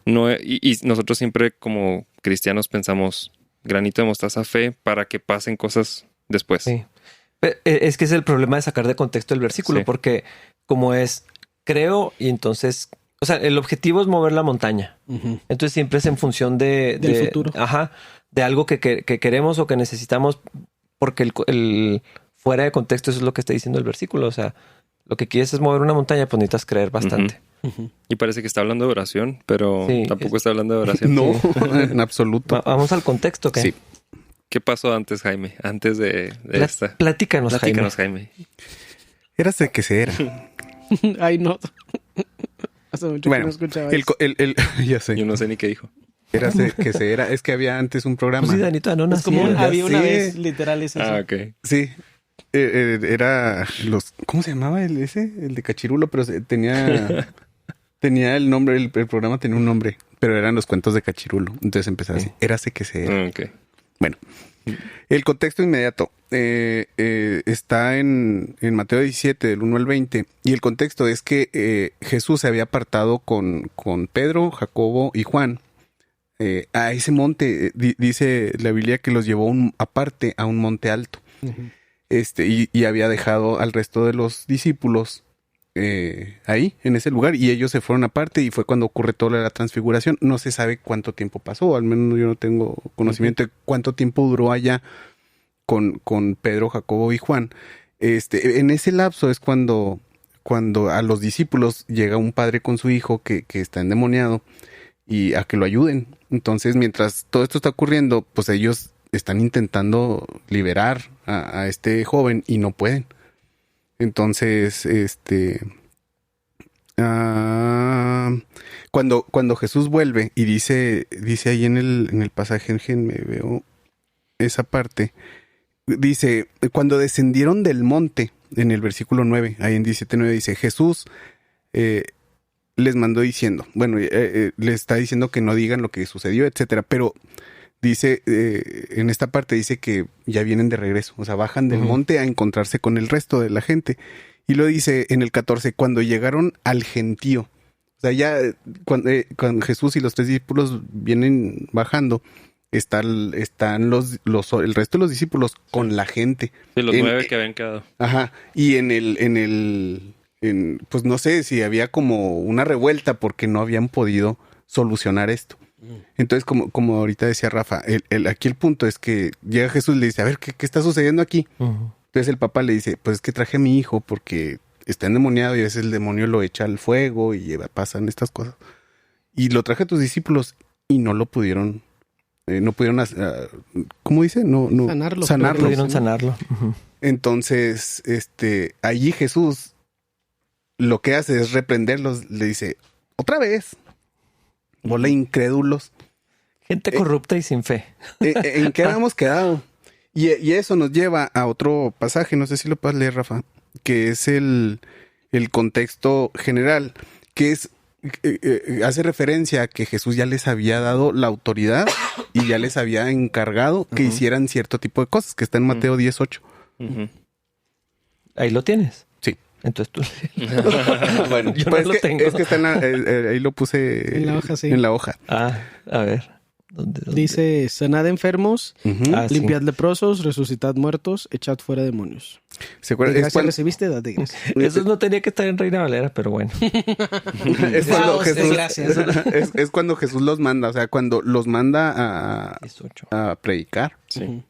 No, y nosotros siempre como cristianos pensamos, granito de mostaza, fe para que pasen cosas después. Sí. Es que es el problema de sacar de contexto el versículo, porque como es, creo, y entonces, o sea, el objetivo es mover la montaña. Entonces siempre es en función del futuro. De algo que queremos o que necesitamos, porque el fuera de contexto eso es lo que está diciendo el versículo. O sea, lo que quieres es mover una montaña, pues necesitas creer bastante. Y parece que está hablando de oración, pero tampoco está hablando de oración. No, en absoluto. Vamos al contexto, ¿qué? Sí. ¿Qué pasó antes, Jaime? Antes de esta. Platícanos, Jaime. Érase que se era. Ay, no. Hace mucho que no escuchaba eso. Ya sé. Yo no sé ni qué dijo. Érase que se era. Es que había antes un programa. Pues sí, Danito, no Es como nacía. había una vez, literal, es así. Ok. Sí. Era los... ¿Cómo se llamaba el de Cachirulo? Pero tenía el nombre, el programa tenía un nombre, pero eran los cuentos de Cachirulo. Entonces empezaba así. Érase que se era. Ok. Bueno, el contexto inmediato está en Mateo 17, del 1 al 20. Y el contexto es que Jesús se había apartado con Pedro, Jacobo y Juan a ese monte. Dice la Biblia que los llevó aparte a un monte alto. Y había dejado al resto de los discípulos ahí, en ese lugar, y ellos se fueron aparte y fue cuando ocurre toda la transfiguración. No se sabe cuánto tiempo pasó, al menos yo no tengo conocimiento de cuánto tiempo duró allá con Pedro, Jacobo y Juan. En ese lapso es cuando a los discípulos llega un padre con su hijo que está endemoniado y a que lo ayuden. Entonces, mientras todo esto está ocurriendo, pues ellos están intentando liberar a este joven y no pueden. Entonces, cuando Jesús vuelve y dice ahí en el pasaje, me veo esa parte, dice, cuando descendieron del monte, en el versículo 9, ahí en 17:9 dice, Jesús les mandó diciendo, le está diciendo que no digan lo que sucedió, etcétera, pero dice, en esta parte dice que ya vienen de regreso, o sea, bajan del monte a encontrarse con el resto de la gente. Y lo dice en el 14, cuando llegaron al gentío. O sea, ya cuando Jesús y los 3 discípulos vienen bajando, están el resto de los discípulos con la gente. De los 9 que habían quedado. Ajá. Y pues no sé si había como una revuelta porque no habían podido solucionar esto. Entonces, como ahorita decía Rafa, aquí el punto es que llega Jesús y le dice, a ver, ¿qué está sucediendo aquí? Entonces el papá le dice, pues es que traje a mi hijo porque está endemoniado y a veces el demonio lo echa al fuego y pasan estas cosas. Y lo traje a tus discípulos y no lo pudieron, ¿cómo dice? No sanarlo. No pudieron sanarlo. Entonces, allí Jesús lo que hace es reprenderlos, le dice, otra vez, bola incrédulos. Gente corrupta y sin fe. ¿En qué habíamos quedado? Y eso nos lleva a otro pasaje, no sé si lo puedes leer, Rafa, que es el contexto general, que es hace referencia a que Jesús ya les había dado la autoridad y ya les había encargado que hicieran cierto tipo de cosas, que está en Mateo 18. Ahí lo tienes. Sí. Entonces tú... Bueno, yo pues no lo tengo. Es que está ahí lo puse en la hoja, sí. En la hoja. Ah, a ver. ¿Dónde? Dice, sanad enfermos, limpiad leprosos, resucitad muertos, echad fuera demonios. ¿Se acuerdan? De gracia recibiste, dad de gracia. Eso no tenía que estar en Reina Valera, pero bueno. Es cuando Jesús, gracias. es cuando Jesús los manda, o sea, cuando los manda a predicar. Sí.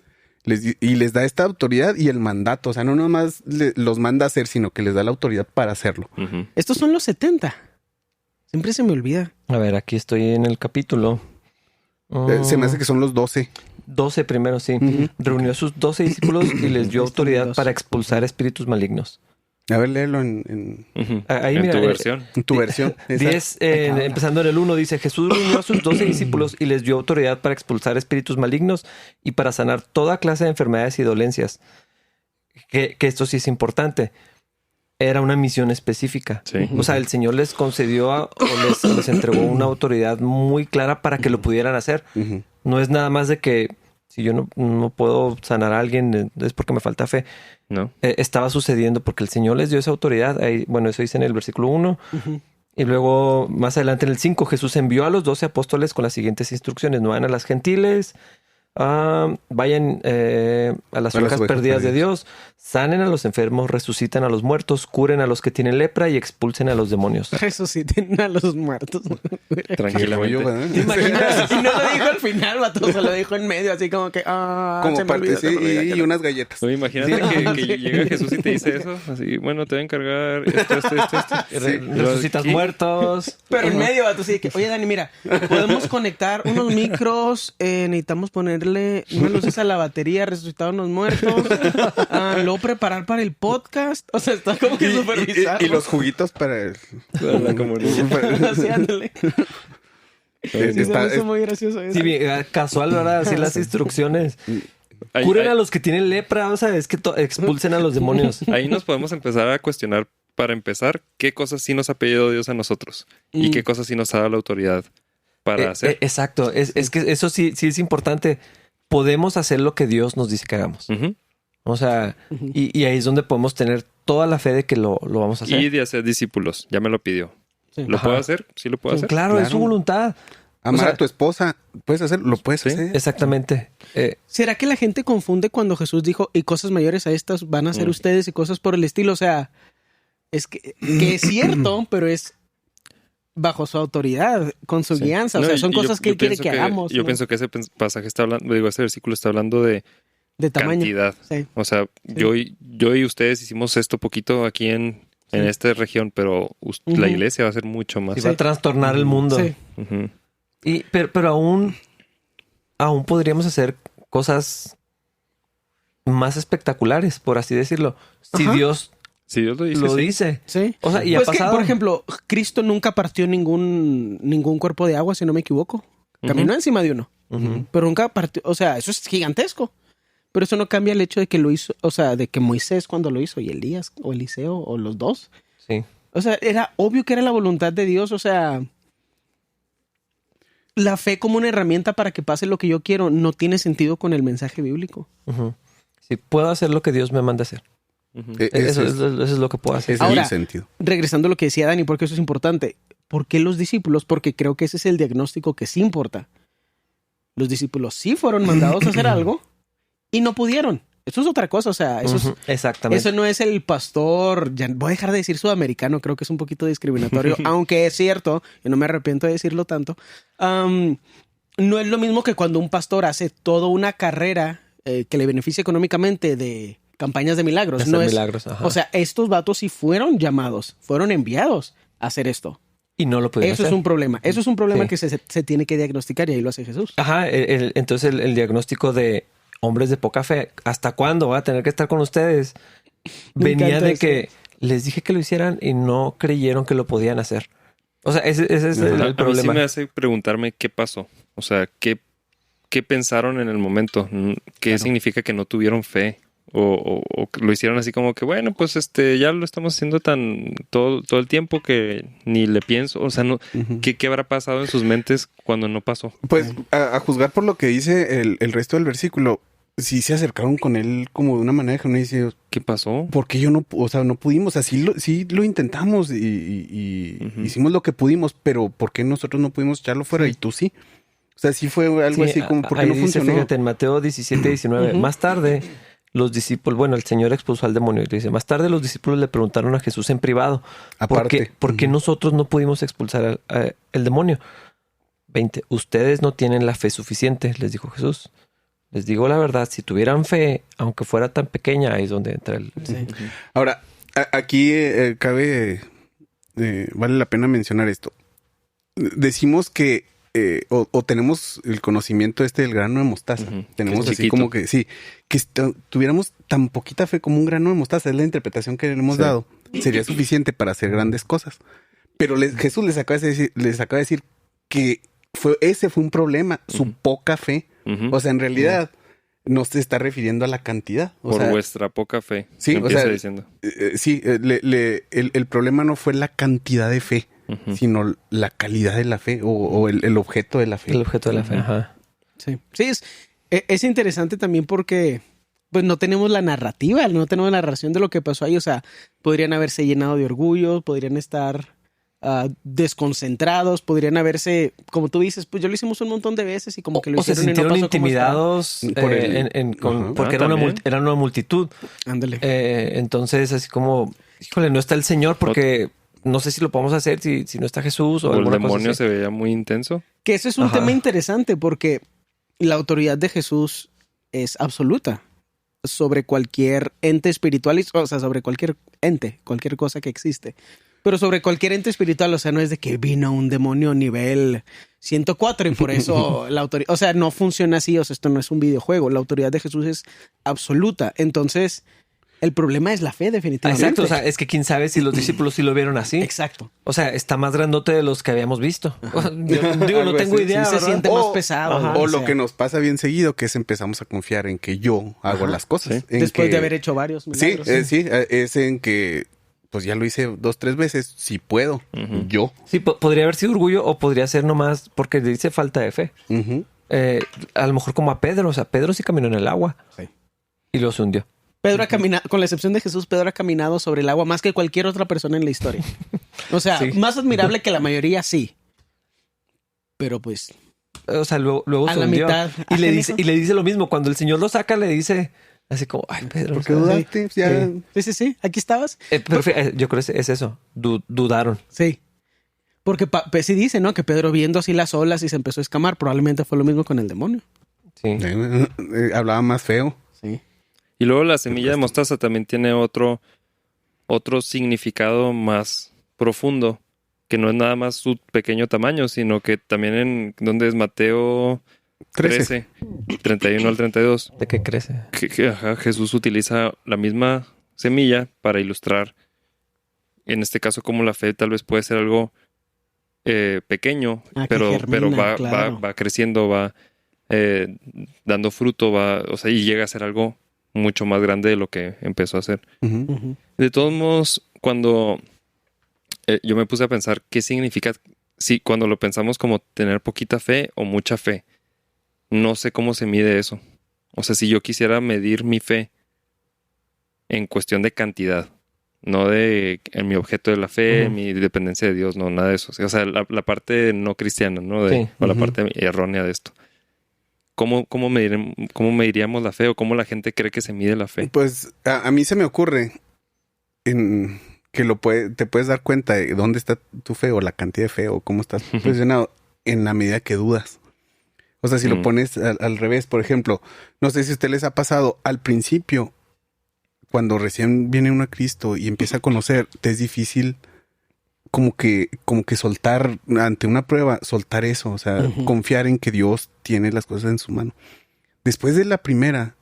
Y les da esta autoridad y el mandato. O sea, no nomás los manda a hacer, sino que les da la autoridad para hacerlo. Estos son los 70. Siempre se me olvida. A ver, aquí estoy en el capítulo. Se me hace que son los 12. 12 primero, sí. Reunió a sus 12 discípulos y les dio autoridad para expulsar espíritus malignos. A ver, léelo en ahí, en mira, tu versión. En tu versión. 10, empezando en el 1, dice, Jesús reunió a sus 12 discípulos y les dio autoridad para expulsar espíritus malignos y para sanar toda clase de enfermedades y dolencias. Que esto sí es importante. era una misión específica. Sí. O sea, el Señor les concedió les entregó una autoridad muy clara para que lo pudieran hacer. Ujú. No es nada más de que si yo no puedo sanar a alguien es porque me falta fe. ¿No? Estaba sucediendo porque el Señor les dio esa autoridad. Ahí, bueno, eso dice en el versículo 1. Y luego, más adelante en el 5, Jesús envió a los 12 apóstoles con las siguientes instrucciones. No vayan a las gentiles, vayan a las ovejas perdidas de Dios, sanen a los enfermos, resucitan a los muertos, curen a los que tienen lepra y expulsen a los demonios. Resuciten a los muertos. Tranquilamente. ¿Te imaginas? Y no lo dijo al final, vato, se lo dijo en medio, así como que... Como se me parte, olvidó, sí, se me olvidó, y que no. unas galletas. Oye, imagínate que llega Jesús y te dice eso. Así, bueno, te voy a encargar esto. Resucitas ¿Qué? muertos. Pero en medio, vato, sí, que, oye, Dani, mira, podemos conectar unos micros, necesitamos ponerle unas luces a la batería, resucitar a unos muertos, luego preparar para el podcast. O sea, está como que supervisar. Y los juguitos para La comunidad. Así, ándale. Sí, se me está, hizo muy gracioso eso. Sí, bien, casual, ¿verdad? Así las instrucciones. Curen a los que tienen lepra, o sea, es que expulsen a los demonios. Ahí nos podemos empezar a cuestionar, para empezar, qué cosas sí nos ha pedido Dios a nosotros y qué cosas sí nos ha dado la autoridad para hacer. Exacto. Es que eso sí es importante. Podemos hacer lo que Dios nos dice que hagamos. Ujú. O sea, y ahí es donde podemos tener toda la fe de que lo vamos a hacer. Y de hacer discípulos. Ya me lo pidió. Sí. ¿Lo Ajá. puedo hacer? Sí, lo puedo hacer. Claro, es su voluntad. amar o sea, a tu esposa. ¿Puedes hacerlo? Lo puedes hacer. Exactamente. ¿Será que la gente confunde cuando Jesús dijo, y cosas mayores a estas van a ser ustedes y cosas por el estilo? O sea, es que es cierto, pero es bajo su autoridad, con su guianza. O sea, son cosas que él quiere que hagamos. Yo ¿no? pienso que ese pasaje está hablando, ese versículo está hablando de tamaño. cantidad. Sí. O sea, yo y ustedes hicimos esto poquito aquí en esta región, pero la iglesia va a ser mucho más. Y va a trastornar el mundo. Sí. Ujú. Pero aún podríamos hacer cosas más espectaculares, por así decirlo. Si Ajá. Dios Si Dios lo dice. lo sí. dice. Sí. O sea, y Pues ha que, pasado. por ejemplo, Cristo nunca partió ningún cuerpo de agua, si no me equivoco. Caminó encima de uno. Ujú. Pero nunca partió. O sea, eso es gigantesco. Pero eso no cambia el hecho de que lo hizo. O sea, de que Moisés cuando lo hizo, y Elías, o Eliseo, o los dos. Sí. O sea, era obvio que era la voluntad de Dios. O sea, la fe como una herramienta para que pase lo que yo quiero no tiene sentido con el mensaje bíblico. Ujú. Sí, puedo hacer lo que Dios me manda hacer. Ujú. Eso es lo que puedo hacer. Ese Ahora, es el sentido. Regresando a lo que decía Dani, porque eso es importante. ¿Por qué los discípulos? Porque creo que ese es el diagnóstico que sí importa. Los discípulos sí fueron mandados a hacer algo y no pudieron. Eso es otra cosa, o sea, eso Ujú, exactamente. eso no es el pastor, ya voy a dejar de decir sudamericano, creo que es un poquito discriminatorio, aunque es cierto, y no me arrepiento de decirlo tanto. No es lo mismo que cuando un pastor hace toda una carrera que le beneficia económicamente de campañas de milagros. Hacer No es, milagros, ajá. o sea, estos vatos sí fueron llamados, fueron enviados a hacer esto. Y no lo pudieron Eso hacer. es un problema. Eso es un problema Sí. que se tiene que diagnosticar y ahí lo hace Jesús. Ajá, entonces el diagnóstico de hombres de poca fe, ¿hasta cuándo voy a tener que estar con ustedes? Me Venía encanta de eso. que les dije que lo hicieran y no creyeron que lo podían hacer. O sea, ese es A el mí sí problema. me hace preguntarme qué pasó. O sea, qué pensaron en el momento. ¿Qué significa que no tuvieron fe? O lo hicieron así como que, bueno, pues ya lo estamos haciendo todo el tiempo que ni le pienso. O sea, no, ¿qué habrá pasado en sus mentes cuando no pasó? Pues a juzgar por lo que dice el resto del versículo, sí se acercaron con él como de una manera que uno dice, ¿Qué pasó? ¿por qué yo no? O sea, no pudimos, así sí lo intentamos y hicimos lo que pudimos, pero ¿por qué nosotros no pudimos echarlo fuera y tú sí? O sea, sí fue algo Sí, así como, ¿por qué ahí no dice, funcionó? fíjate, en Mateo 17, 19. Más tarde, los discípulos, bueno, el Señor expulsó al demonio. Y dice, más tarde los discípulos le preguntaron a Jesús en privado, Aparte. ¿por qué nosotros no pudimos expulsar el demonio? 20. Ustedes no tienen la fe suficiente, les dijo Jesús. Les digo la verdad, si tuvieran fe, aunque fuera tan pequeña, ahí es donde entra el... Ahora, aquí vale la pena mencionar esto. Decimos que o tenemos el conocimiento del grano de mostaza. Ujú, Tenemos que es así chiquito. como que sí, que tuviéramos tan poquita fe como un grano de mostaza, es la interpretación que le hemos dado. Sería suficiente para hacer grandes cosas. Pero Jesús les acaba de decir que ese fue un problema, su poca fe. Ujú. O sea, en realidad, no se está refiriendo a la cantidad. Por vuestra poca fe. Sí, empieza diciendo. Sí, el problema no fue la cantidad de fe, sino la calidad de la fe o el objeto de la fe. El objeto de la fe, ajá. Sí, es interesante también porque pues no tenemos la narrativa, no tenemos la narración de lo que pasó ahí. O sea, podrían haberse llenado de orgullo, podrían estar desconcentrados, podrían haberse, como tú dices, pues yo lo hicimos un montón de veces y como que lo hicieron se sintieron y no pasó intimidados porque era una multitud. Ándale. Entonces, así como, híjole, no está el Señor porque no sé si lo podemos hacer si no está Jesús o el demonio cosa así. Se veía muy intenso. Que ese es un tema interesante porque la autoridad de Jesús es absoluta sobre cualquier ente espiritual, o sea, sobre cualquier ente, cualquier cosa que existe. Pero sobre cualquier ente espiritual, o sea, no es de que vino un demonio nivel 104 y por eso la autoridad... O sea, no funciona así, o sea, esto no es un videojuego. La autoridad de Jesús es absoluta. Entonces, el problema es la fe, definitivamente. Exacto, o sea, es que quién sabe si los discípulos sí lo vieron así. Exacto. O sea, está más grandote de los que habíamos visto. Yo digo, no tengo idea. Sí se siente más pesado. O lo que nos pasa bien seguido, que es empezamos a confiar en que yo hago las cosas. Sí. Después de haber hecho varios milagros. Sí, es en que... Pues ya lo hice 2-3 veces. Si puedo, yo. Sí, podría haber sido orgullo o podría ser nomás porque le dice falta de fe. A lo mejor como a Pedro. O sea, Pedro sí caminó en el agua. Sí. Y lo hundió. Pedro ha caminado, con la excepción de Jesús, Pedro ha caminado sobre el agua más que cualquier otra persona en la historia. O sea, más admirable que la mayoría, sí. Pero pues... O sea, luego a se la hundió. mitad. Y le dice lo mismo. Cuando el Señor lo saca, le dice... Así como, ay, Pedro. ¿Por qué dudaste? Sí. Aquí estabas. Pero yo creo que es eso. Dudaron. Sí. Porque sí dice, ¿no? Que Pedro viendo así las olas y se empezó a escamar. Probablemente fue lo mismo con el demonio. Sí. Hablaba más feo. Sí. Y luego la semilla de mostaza también tiene otro significado más profundo. Que no es nada más su pequeño tamaño, sino que también en... ¿Dónde es? Mateo... 13, 31 al 32. ¿De qué crece? Jesús utiliza la misma semilla para ilustrar, en este caso, cómo la fe tal vez puede ser algo pequeño, pero va creciendo, va dando fruto, o sea, y llega a ser algo mucho más grande de lo que empezó a ser. De todos modos, cuando yo me puse a pensar qué significa, cuando lo pensamos como tener poquita fe o mucha fe. No sé cómo se mide eso. O sea, si yo quisiera medir mi fe en cuestión de cantidad, no en mi objeto de la fe, mi dependencia de Dios, no, nada de eso. O sea, la parte no cristiana, ¿no? O la parte errónea de esto. ¿Cómo mediríamos la fe o cómo la gente cree que se mide la fe? Pues a mí se me ocurre que te puedes dar cuenta de dónde está tu fe o la cantidad de fe o cómo estás posicionado en la medida que dudas. O sea, si lo pones al revés, por ejemplo, no sé si a ustedes les ha pasado al principio, cuando recién viene uno a Cristo y empieza a conocer, te es difícil como que soltar ante una prueba, soltar eso, o sea, confiar en que Dios tiene las cosas en su mano. Después de la primera,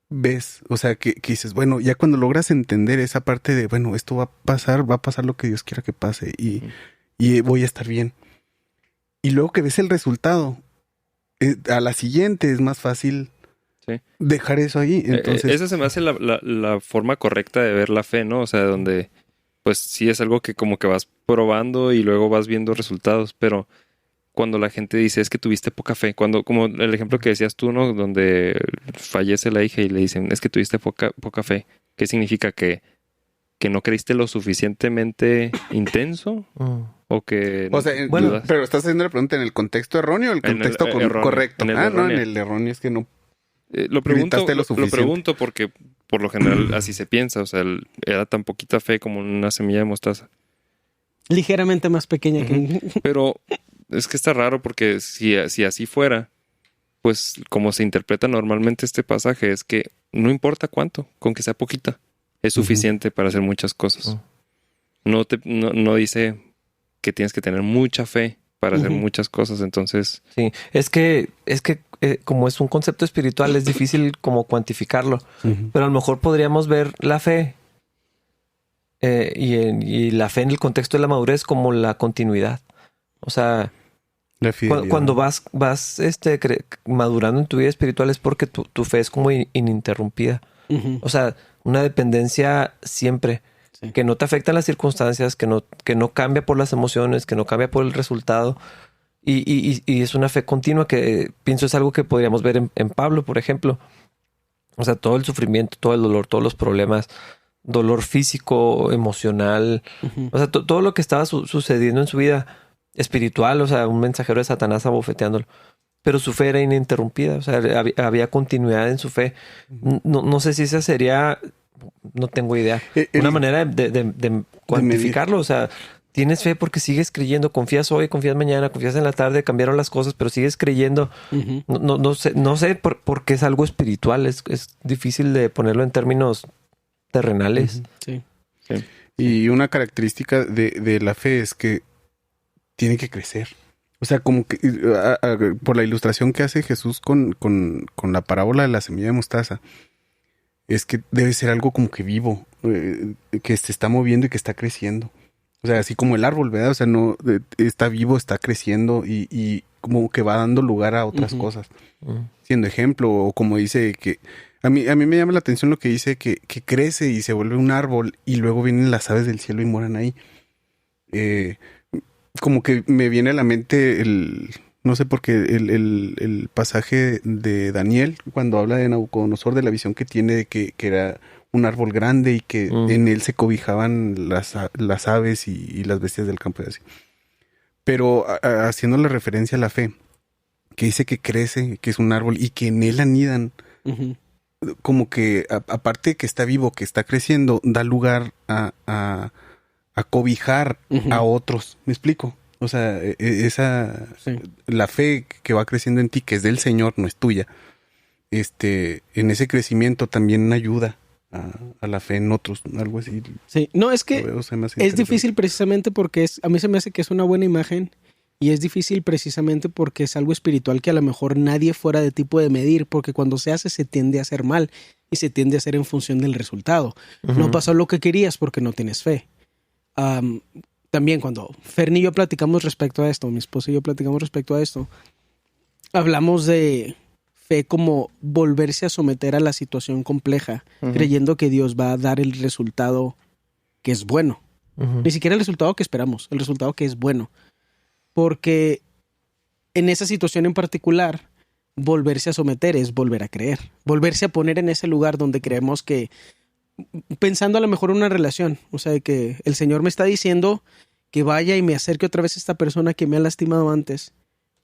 ves, o sea, que dices, bueno, ya cuando logras entender esa parte de, bueno, esto va a pasar lo que Dios quiera que pase y voy a estar bien. Y luego que ves el resultado, a la siguiente es más fácil dejar eso ahí. Entonces, esa se me hace la forma correcta de ver la fe, ¿no? O sea, donde pues sí es algo que como que vas probando y luego vas viendo resultados, pero cuando la gente dice es que tuviste poca fe, como el ejemplo que decías tú, ¿no? Donde fallece la hija y le dicen es que tuviste poca fe. ¿Qué significa? ¿Que no creíste lo suficientemente intenso? ¿O que o sea, bueno, pero estás haciendo la pregunta en el contexto erróneo o el contexto correcto. En el erróneo es que no. Lo pregunto porque por lo general así se piensa. O sea, era tan poquita fe como una semilla de mostaza. Ligeramente más pequeña que... Pero es que está raro porque si así fuera, pues como se interpreta normalmente este pasaje es que no importa cuánto, con que sea poquita, es suficiente para hacer muchas cosas. No dice que tienes que tener mucha fe para hacer muchas cosas, entonces... Sí, es que como es un concepto espiritual es difícil como cuantificarlo, pero a lo mejor podríamos ver la fe y la fe en el contexto de la madurez como la continuidad. O sea... La fidelidad. Cuando vas madurando en tu vida espiritual es porque tu fe es como ininterrumpida. Ujú. O sea, una dependencia siempre. Sí. Que no te afectan las circunstancias, que no cambia por las emociones, que no cambia por el resultado. Y es una fe continua que pienso es algo que podríamos ver en Pablo, por ejemplo. O sea, todo el sufrimiento, todo el dolor, todos los problemas, dolor físico, emocional. Ujú. O sea, todo lo que estaba sucediendo en su vida espiritual, o sea, un mensajero de Satanás abofeteándolo. Pero su fe era ininterrumpida, o sea, había continuidad en su fe. No sé si esa sería, no tengo idea, una manera de cuantificarlo. O sea, tienes fe porque sigues creyendo, confías hoy, confías mañana, confías en la tarde, cambiaron las cosas, pero sigues creyendo. Ujú. No sé por qué es algo espiritual, es difícil de ponerlo en términos terrenales. Sí. Y una característica de la fe es que tiene que crecer. O sea, como que por la ilustración que hace Jesús con la parábola de la semilla de mostaza, es que debe ser algo como que vivo, que se está moviendo y que está creciendo. O sea, así como el árbol, ¿verdad? O sea, no está vivo, está creciendo y como que va dando lugar a otras cosas. Siendo ejemplo, o como dice que... A mí me llama la atención lo que dice que crece y se vuelve un árbol y luego vienen las aves del cielo y moran ahí. Como que me viene a la mente no sé por qué, el pasaje de Daniel, cuando habla de Nabucodonosor, de la visión que tiene de que era un árbol grande y que en él se cobijaban las aves y las bestias del campo y así. Pero haciendo la referencia a la fe, que dice que crece, que es un árbol y que en él anidan, Ujú. como que aparte de que está vivo, que está creciendo, da lugar a cobijar a otros. ¿Me explico? O sea, Sí. la fe que va creciendo en ti, que es del Señor, no es tuya, en ese crecimiento también ayuda a la fe en otros, algo así. Sí. No, es que Lo veo, se me hace es interesante. difícil precisamente porque a mí se me hace que es una buena imagen y es difícil precisamente porque es algo espiritual que a lo mejor nadie fuera de ti puede medir, porque cuando se hace se tiende a hacer mal y se tiende a hacer en función del resultado. No pasó lo que querías porque no tienes fe. También cuando Fernie y yo platicamos respecto a esto, mi esposa y yo platicamos respecto a esto, hablamos de fe como volverse a someter a la situación compleja, creyendo que Dios va a dar el resultado que es bueno. Ni siquiera el resultado que esperamos, el resultado que es bueno. Porque en esa situación en particular, volverse a someter es volver a creer. Volverse a poner en ese lugar donde creemos que, pensando a lo mejor en una relación, o sea, que el Señor me está diciendo que vaya y me acerque otra vez a esta persona que me ha lastimado antes.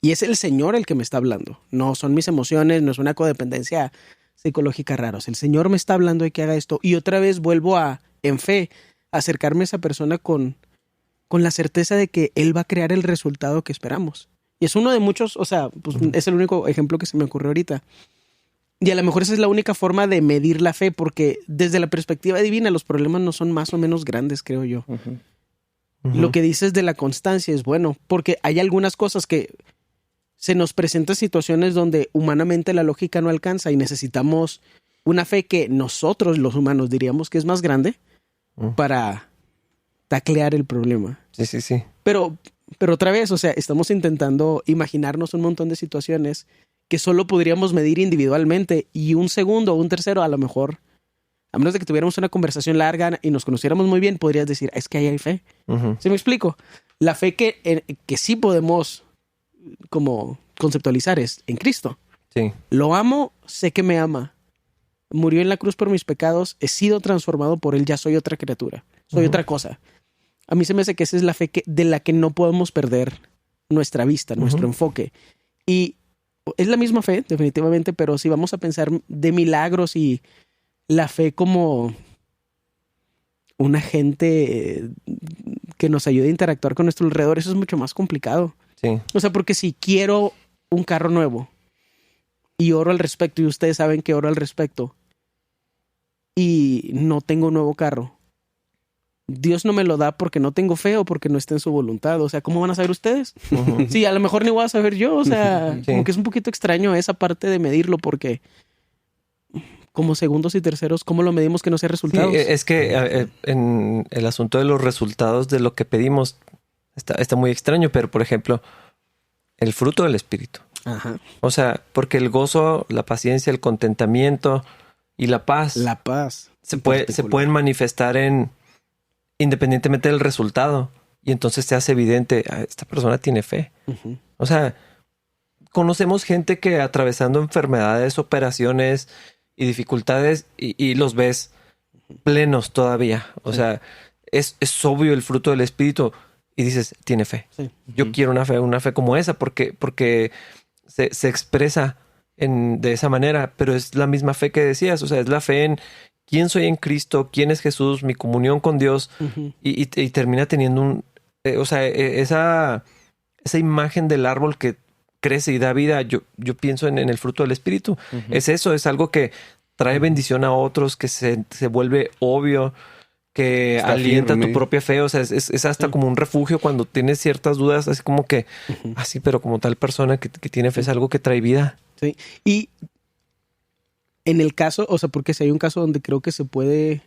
Y es el Señor el que me está hablando. No son mis emociones, no es una codependencia psicológica rara. O sea, el Señor me está hablando de que haga esto. Y otra vez vuelvo en fe, a acercarme a esa persona con la certeza de que Él va a crear el resultado que esperamos. Y es uno de muchos, o sea, pues es el único ejemplo que se me ocurrió ahorita. Y a lo mejor esa es la única forma de medir la fe, porque desde la perspectiva divina los problemas no son más o menos grandes, creo yo. Lo que dices de la constancia es bueno, porque hay algunas cosas que se nos presentan situaciones donde humanamente la lógica no alcanza y necesitamos una fe que nosotros, los humanos, diríamos que es más grande para taclear el problema. Sí. Pero otra vez, o sea, estamos intentando imaginarnos un montón de situaciones que solo podríamos medir individualmente y un segundo o un tercero a lo mejor, a menos de que tuviéramos una conversación larga y nos conociéramos muy bien, podrías decir, es que ahí hay fe. ¿Sí me explico? La fe que sí podemos como conceptualizar es en Cristo. Sí. Lo amo, sé que me ama. Murió en la cruz por mis pecados, he sido transformado por Él, ya soy otra criatura, soy otra cosa. A mí se me hace que esa es la fe de la que no podemos perder nuestra vista, nuestro enfoque. Y es la misma fe, definitivamente, pero si vamos a pensar de milagros y la fe como un agente que nos ayude a interactuar con nuestro alrededor, eso es mucho más complicado. Sí. O sea, porque si quiero un carro nuevo y oro al respecto, y ustedes saben que oro al respecto, y no tengo un nuevo carro, Dios no me lo da porque no tengo fe o porque no está en su voluntad. O sea, ¿cómo van a saber ustedes? Sí, a lo mejor ni voy a saber yo. O sea, como que es un poquito extraño esa parte de medirlo porque como segundos y terceros, ¿cómo lo medimos que no sea resultados? Sí, es que en el asunto de los resultados de lo que pedimos está muy extraño, pero por ejemplo, el fruto del Espíritu. Ajá. O sea, porque el gozo, la paciencia, el contentamiento y la paz se pueden manifestar independientemente del resultado. Y entonces se hace evidente, esta persona tiene fe. Uh-huh. O sea, conocemos gente que atravesando enfermedades, operaciones y dificultades y los ves plenos todavía. O sea, es obvio el fruto del Espíritu y dices, tiene fe. Sí. Yo quiero una fe como esa porque se expresa de esa manera, pero es la misma fe que decías. O sea, es la fe en quién soy en Cristo, quién es Jesús, mi comunión con Dios y termina teniendo esa imagen del árbol que crece y da vida. Yo pienso en el fruto del Espíritu. Uh-huh. Es eso, es algo que trae bendición a otros, que se vuelve obvio, que está alienta firme. Tu propia fe. O sea, es hasta como un refugio cuando tienes ciertas dudas, así como que, así, pero como tal persona que tiene fe es algo que trae vida. Sí. Y en el caso, o sea, porque si hay un caso donde creo que se puede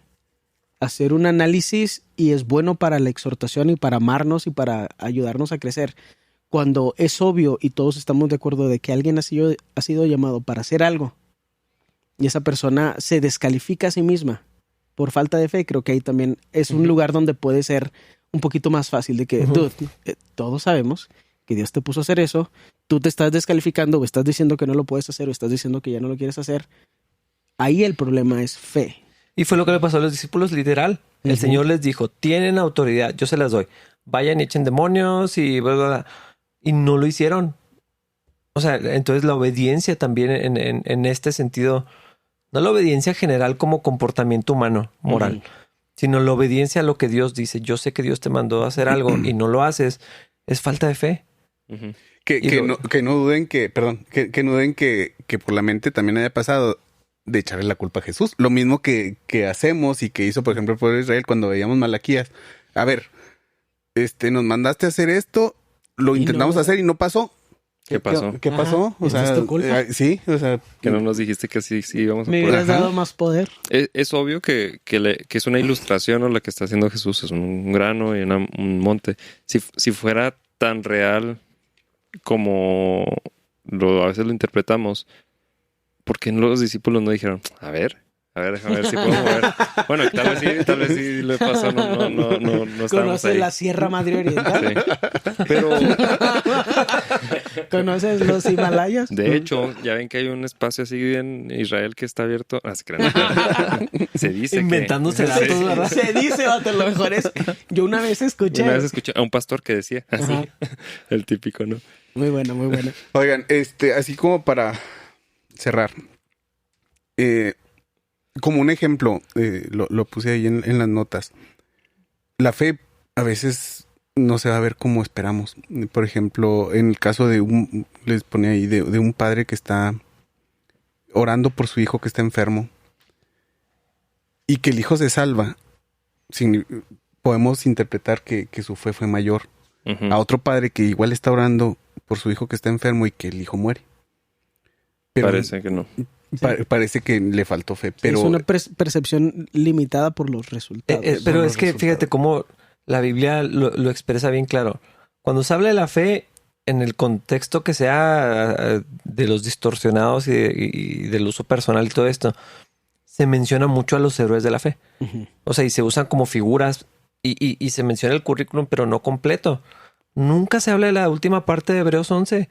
hacer un análisis y es bueno para la exhortación y para amarnos y para ayudarnos a crecer. Cuando es obvio y todos estamos de acuerdo de que alguien ha sido llamado para hacer algo y esa persona se descalifica a sí misma por falta de fe, creo que ahí también es un lugar donde puede ser un poquito más fácil de que, dude, todos sabemos que Dios te puso a hacer eso, tú te estás descalificando o estás diciendo que no lo puedes hacer o estás diciendo que ya no lo quieres hacer. Ahí el problema es fe. Y fue lo que le pasó a los discípulos, literal. El Señor les dijo, tienen autoridad, yo se las doy. Vayan y echen demonios y bla, bla, bla. Y no lo hicieron. O sea, entonces la obediencia también en este sentido, no la obediencia general como comportamiento humano, moral, sino la obediencia a lo que Dios dice. Yo sé que Dios te mandó a hacer algo y no lo haces. Es falta de fe. Que no duden que no duden que por la mente también haya pasado de echarle la culpa a Jesús. Lo mismo que hacemos y que hizo, por ejemplo, el pueblo de Israel cuando veíamos Malaquías. A ver, nos mandaste a hacer esto, lo intentamos hacer y no pasó. ¿Qué pasó? ¿Qué pasó? O sea, ¿es tu culpa? Sí, o sea... Que no nos dijiste que sí íbamos a poder. Me hubieras dado más poder. Es obvio que es una ilustración, ¿no? La que está haciendo Jesús es un grano y un monte. Si fuera tan real como a veces lo interpretamos, ¿por qué los discípulos no dijeron, a ver, déjame ver si puedo mover? Bueno, tal vez sí le pasó, no ¿Conoces ahí. la Sierra Madre Oriental? Sí. Pero... ¿Conoces los Himalayas? De hecho, ya ven que hay un espacio así en Israel que está abierto. Se dice inventándose datos, ¿verdad? Se dice, vato, lo mejor es... Yo una vez escuché a un pastor que decía así. El típico, ¿no? Muy bueno, muy bueno. Oigan, así como para cerrar. Como un ejemplo, lo puse ahí en las notas. La fe a veces no se va a ver como esperamos. Por ejemplo, en el caso les ponía ahí, de un padre que está orando por su hijo que está enfermo y que el hijo se salva. Podemos interpretar que su fe fue mayor. A otro padre que igual está orando por su hijo que está enfermo y que el hijo muere. Pero parece que no. Parece que le faltó fe, pero... Es una percepción limitada por los resultados. Pero es que fíjate cómo la Biblia lo expresa bien claro. Cuando se habla de la fe, en el contexto que sea de los distorsionados y del uso personal y todo esto, se menciona mucho a los héroes de la fe. O sea, y se usan como figuras y se menciona el currículum, pero no completo. Nunca se habla de la última parte de Hebreos 11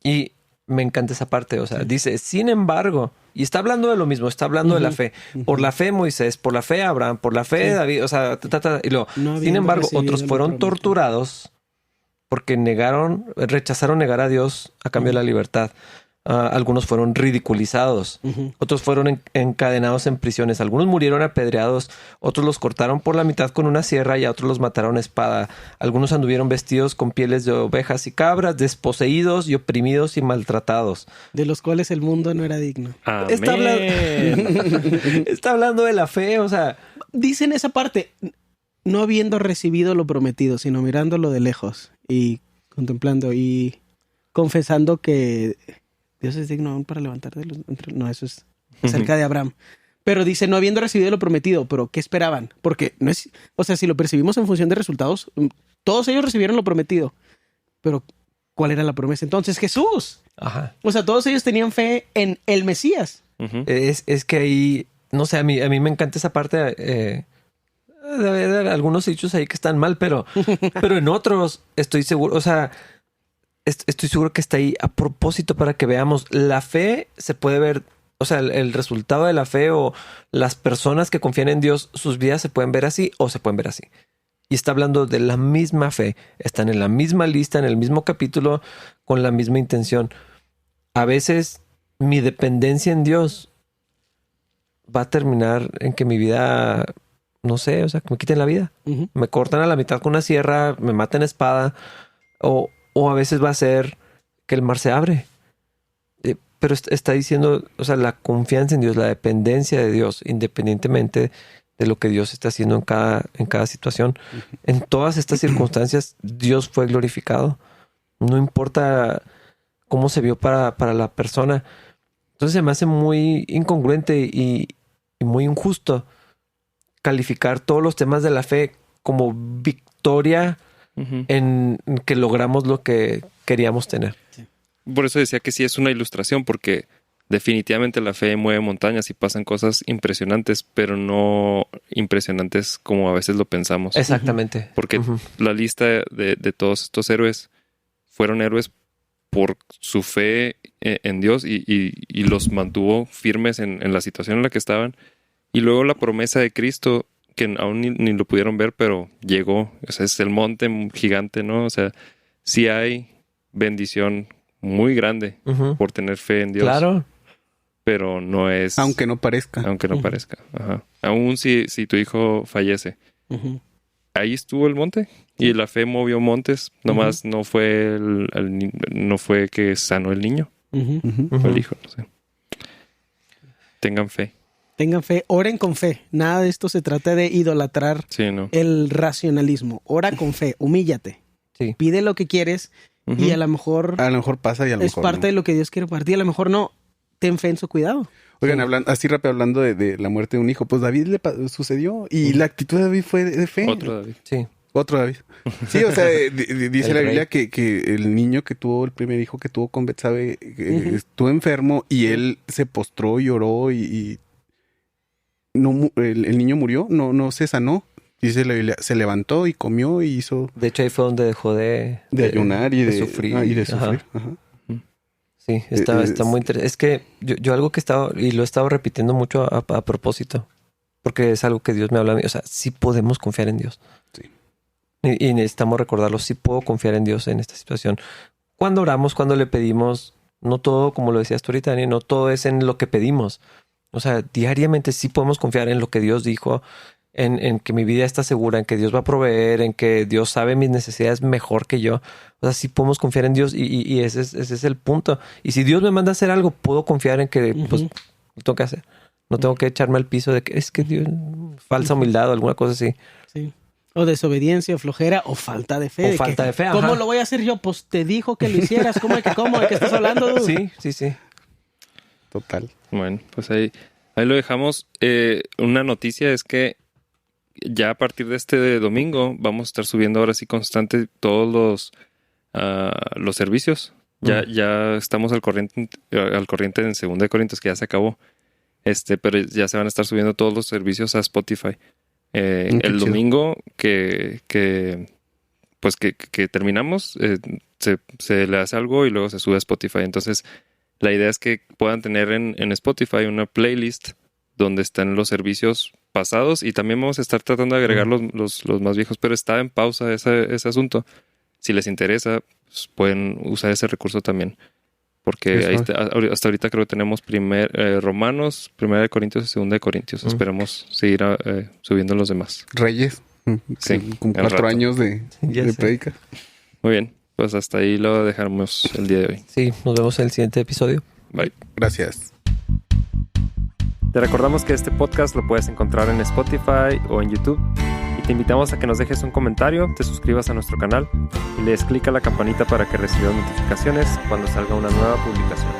y... Me encanta esa parte, o sea, dice, sin embargo, y está hablando de lo mismo, está hablando de la fe. Por la fe Moisés, por la fe Abraham, por la fe David, o sea, y luego, sin embargo, otros fueron torturados porque rechazaron negar a Dios a cambio de la libertad. Algunos fueron ridiculizados, otros fueron encadenados en prisiones, algunos murieron apedreados, otros los cortaron por la mitad con una sierra y a otros los mataron a espada. Algunos anduvieron vestidos con pieles de ovejas y cabras, desposeídos y oprimidos y maltratados. De los cuales el mundo no era digno. Amén. Está hablando de la fe, o sea... Dicen esa parte, no habiendo recibido lo prometido, sino mirándolo de lejos y contemplando y confesando que... Dios es digno aún para levantar de los... No, eso es acerca de Abraham. Pero dice, no habiendo recibido lo prometido, pero ¿qué esperaban? Porque no es... O sea, si lo percibimos en función de resultados, todos ellos recibieron lo prometido. Pero ¿cuál era la promesa? Entonces, Jesús. Ajá. O sea, todos ellos tenían fe en el Mesías. Ujú. Es que ahí, no sé, a mí me encanta esa parte. Debe haber algunos hechos ahí que están mal, pero en otros estoy seguro, o sea, estoy seguro que está ahí a propósito para que veamos. La fe se puede ver, o sea, el resultado de la fe o las personas que confían en Dios, sus vidas se pueden ver así o se pueden ver así. Y está hablando de la misma fe. Están en la misma lista, en el mismo capítulo, con la misma intención. A veces mi dependencia en Dios va a terminar en que mi vida, no sé, o sea, que me quiten la vida. Uh-huh. Me cortan a la mitad con una sierra, me matan a espada, o a veces va a ser que el mar se abre. Pero está diciendo, o sea, la confianza en Dios, la dependencia de Dios, independientemente de lo que Dios está haciendo en cada situación. Uh-huh. En todas estas circunstancias, Dios fue glorificado. No importa cómo se vio para la persona. Entonces se me hace muy incongruente y muy injusto calificar todos los temas de la fe como victoria uh-huh. en que logramos lo que queríamos tener. Sí. Por eso decía que sí es una ilustración, porque definitivamente la fe mueve montañas y pasan cosas impresionantes, pero no impresionantes como a veces lo pensamos. Exactamente. Porque uh-huh. la lista de todos estos héroes fueron héroes por su fe en Dios y los mantuvo firmes en la situación en la que estaban. Y luego la promesa de Cristo, que aún ni lo pudieron ver, pero llegó. O sea, es el monte gigante, ¿no? O sea, sí hay bendición muy grande uh-huh. por tener fe en Dios. Claro. Pero no es... Aunque no parezca. Aunque no uh-huh. parezca. Ajá. Aún si tu hijo fallece. Uh-huh. Ahí estuvo el monte. Y la fe movió montes. Nomás uh-huh. no fue que sanó el niño. Uh-huh. Fue el hijo, no sé. Tengan fe. Tengan fe. Oren con fe. Nada de esto se trata de idolatrar el racionalismo. Ora con fe. Humíllate. Sí. Pide lo que quieres uh-huh. y a lo mejor pasa y a lo mejor es parte de lo que Dios quiere para ti. A lo mejor no. Ten fe en su cuidado. Oigan, así rápido hablando de la muerte de un hijo, pues David le sucedió y la actitud de David fue de fe. Otro David. Sí. Otro David. Sí, o sea, dice la Biblia que el niño que tuvo, el primer hijo que tuvo con Betsabe, uh-huh. estuvo enfermo y él se postró y lloró y no, el niño murió, no se sanó. Dice la Biblia, se levantó y comió y hizo... De hecho, ahí fue donde dejó de ayunar y de sufrir. Y de sufrir. Ajá. Ajá. Sí, está muy interesante. Es que yo algo que lo he estado repitiendo mucho a propósito, porque es algo que Dios me habla a mí. O sea, sí podemos confiar en Dios. Sí. Y necesitamos recordarlo. Sí puedo confiar en Dios en esta situación. Cuando oramos, cuando le pedimos, no todo, como lo decías tú ahorita, Dani, no todo es en lo que pedimos. O sea, diariamente sí podemos confiar en lo que Dios dijo, en que mi vida está segura, en que Dios va a proveer, en que Dios sabe mis necesidades mejor que yo. O sea, sí podemos confiar en Dios y ese es el punto. Y si Dios me manda a hacer algo, puedo confiar en que pues lo tengo que hacer. No tengo que echarme al piso de que es que Dios, falsa humildad o alguna cosa así. Sí. O desobediencia, o flojera, o falta de fe. O falta de fe, ajá. ¿Cómo lo voy a hacer yo? Pues te dijo que lo hicieras. ¿Cómo? ¿De qué estás hablando? Sí. Total. Bueno, pues ahí lo dejamos. Una noticia es que ya a partir de este domingo vamos a estar subiendo ahora sí constante todos los servicios. Ya estamos al corriente en 2 Corintios, que ya se acabó. Pero ya se van a estar subiendo todos los servicios a Spotify. El domingo que terminamos, se le hace algo y luego se sube a Spotify. Entonces, la idea es que puedan tener en Spotify una playlist donde están los servicios pasados y también vamos a estar tratando de agregar los más viejos, pero está en pausa ese asunto. Si les interesa, pues pueden usar ese recurso también. Porque ahí hasta ahorita creo que tenemos Romanos, 1 Corintios y 2 Corintios. Esperemos seguir subiendo los demás. Reyes. Sí, con 4 años de prédica. Muy bien. Pues hasta ahí lo dejamos el día de hoy. Sí, nos vemos en el siguiente episodio. Bye. Gracias. Te recordamos que este podcast lo puedes encontrar en Spotify o en YouTube. Y te invitamos a que nos dejes un comentario, te suscribas a nuestro canal y le des clic a la campanita para que recibas notificaciones cuando salga una nueva publicación.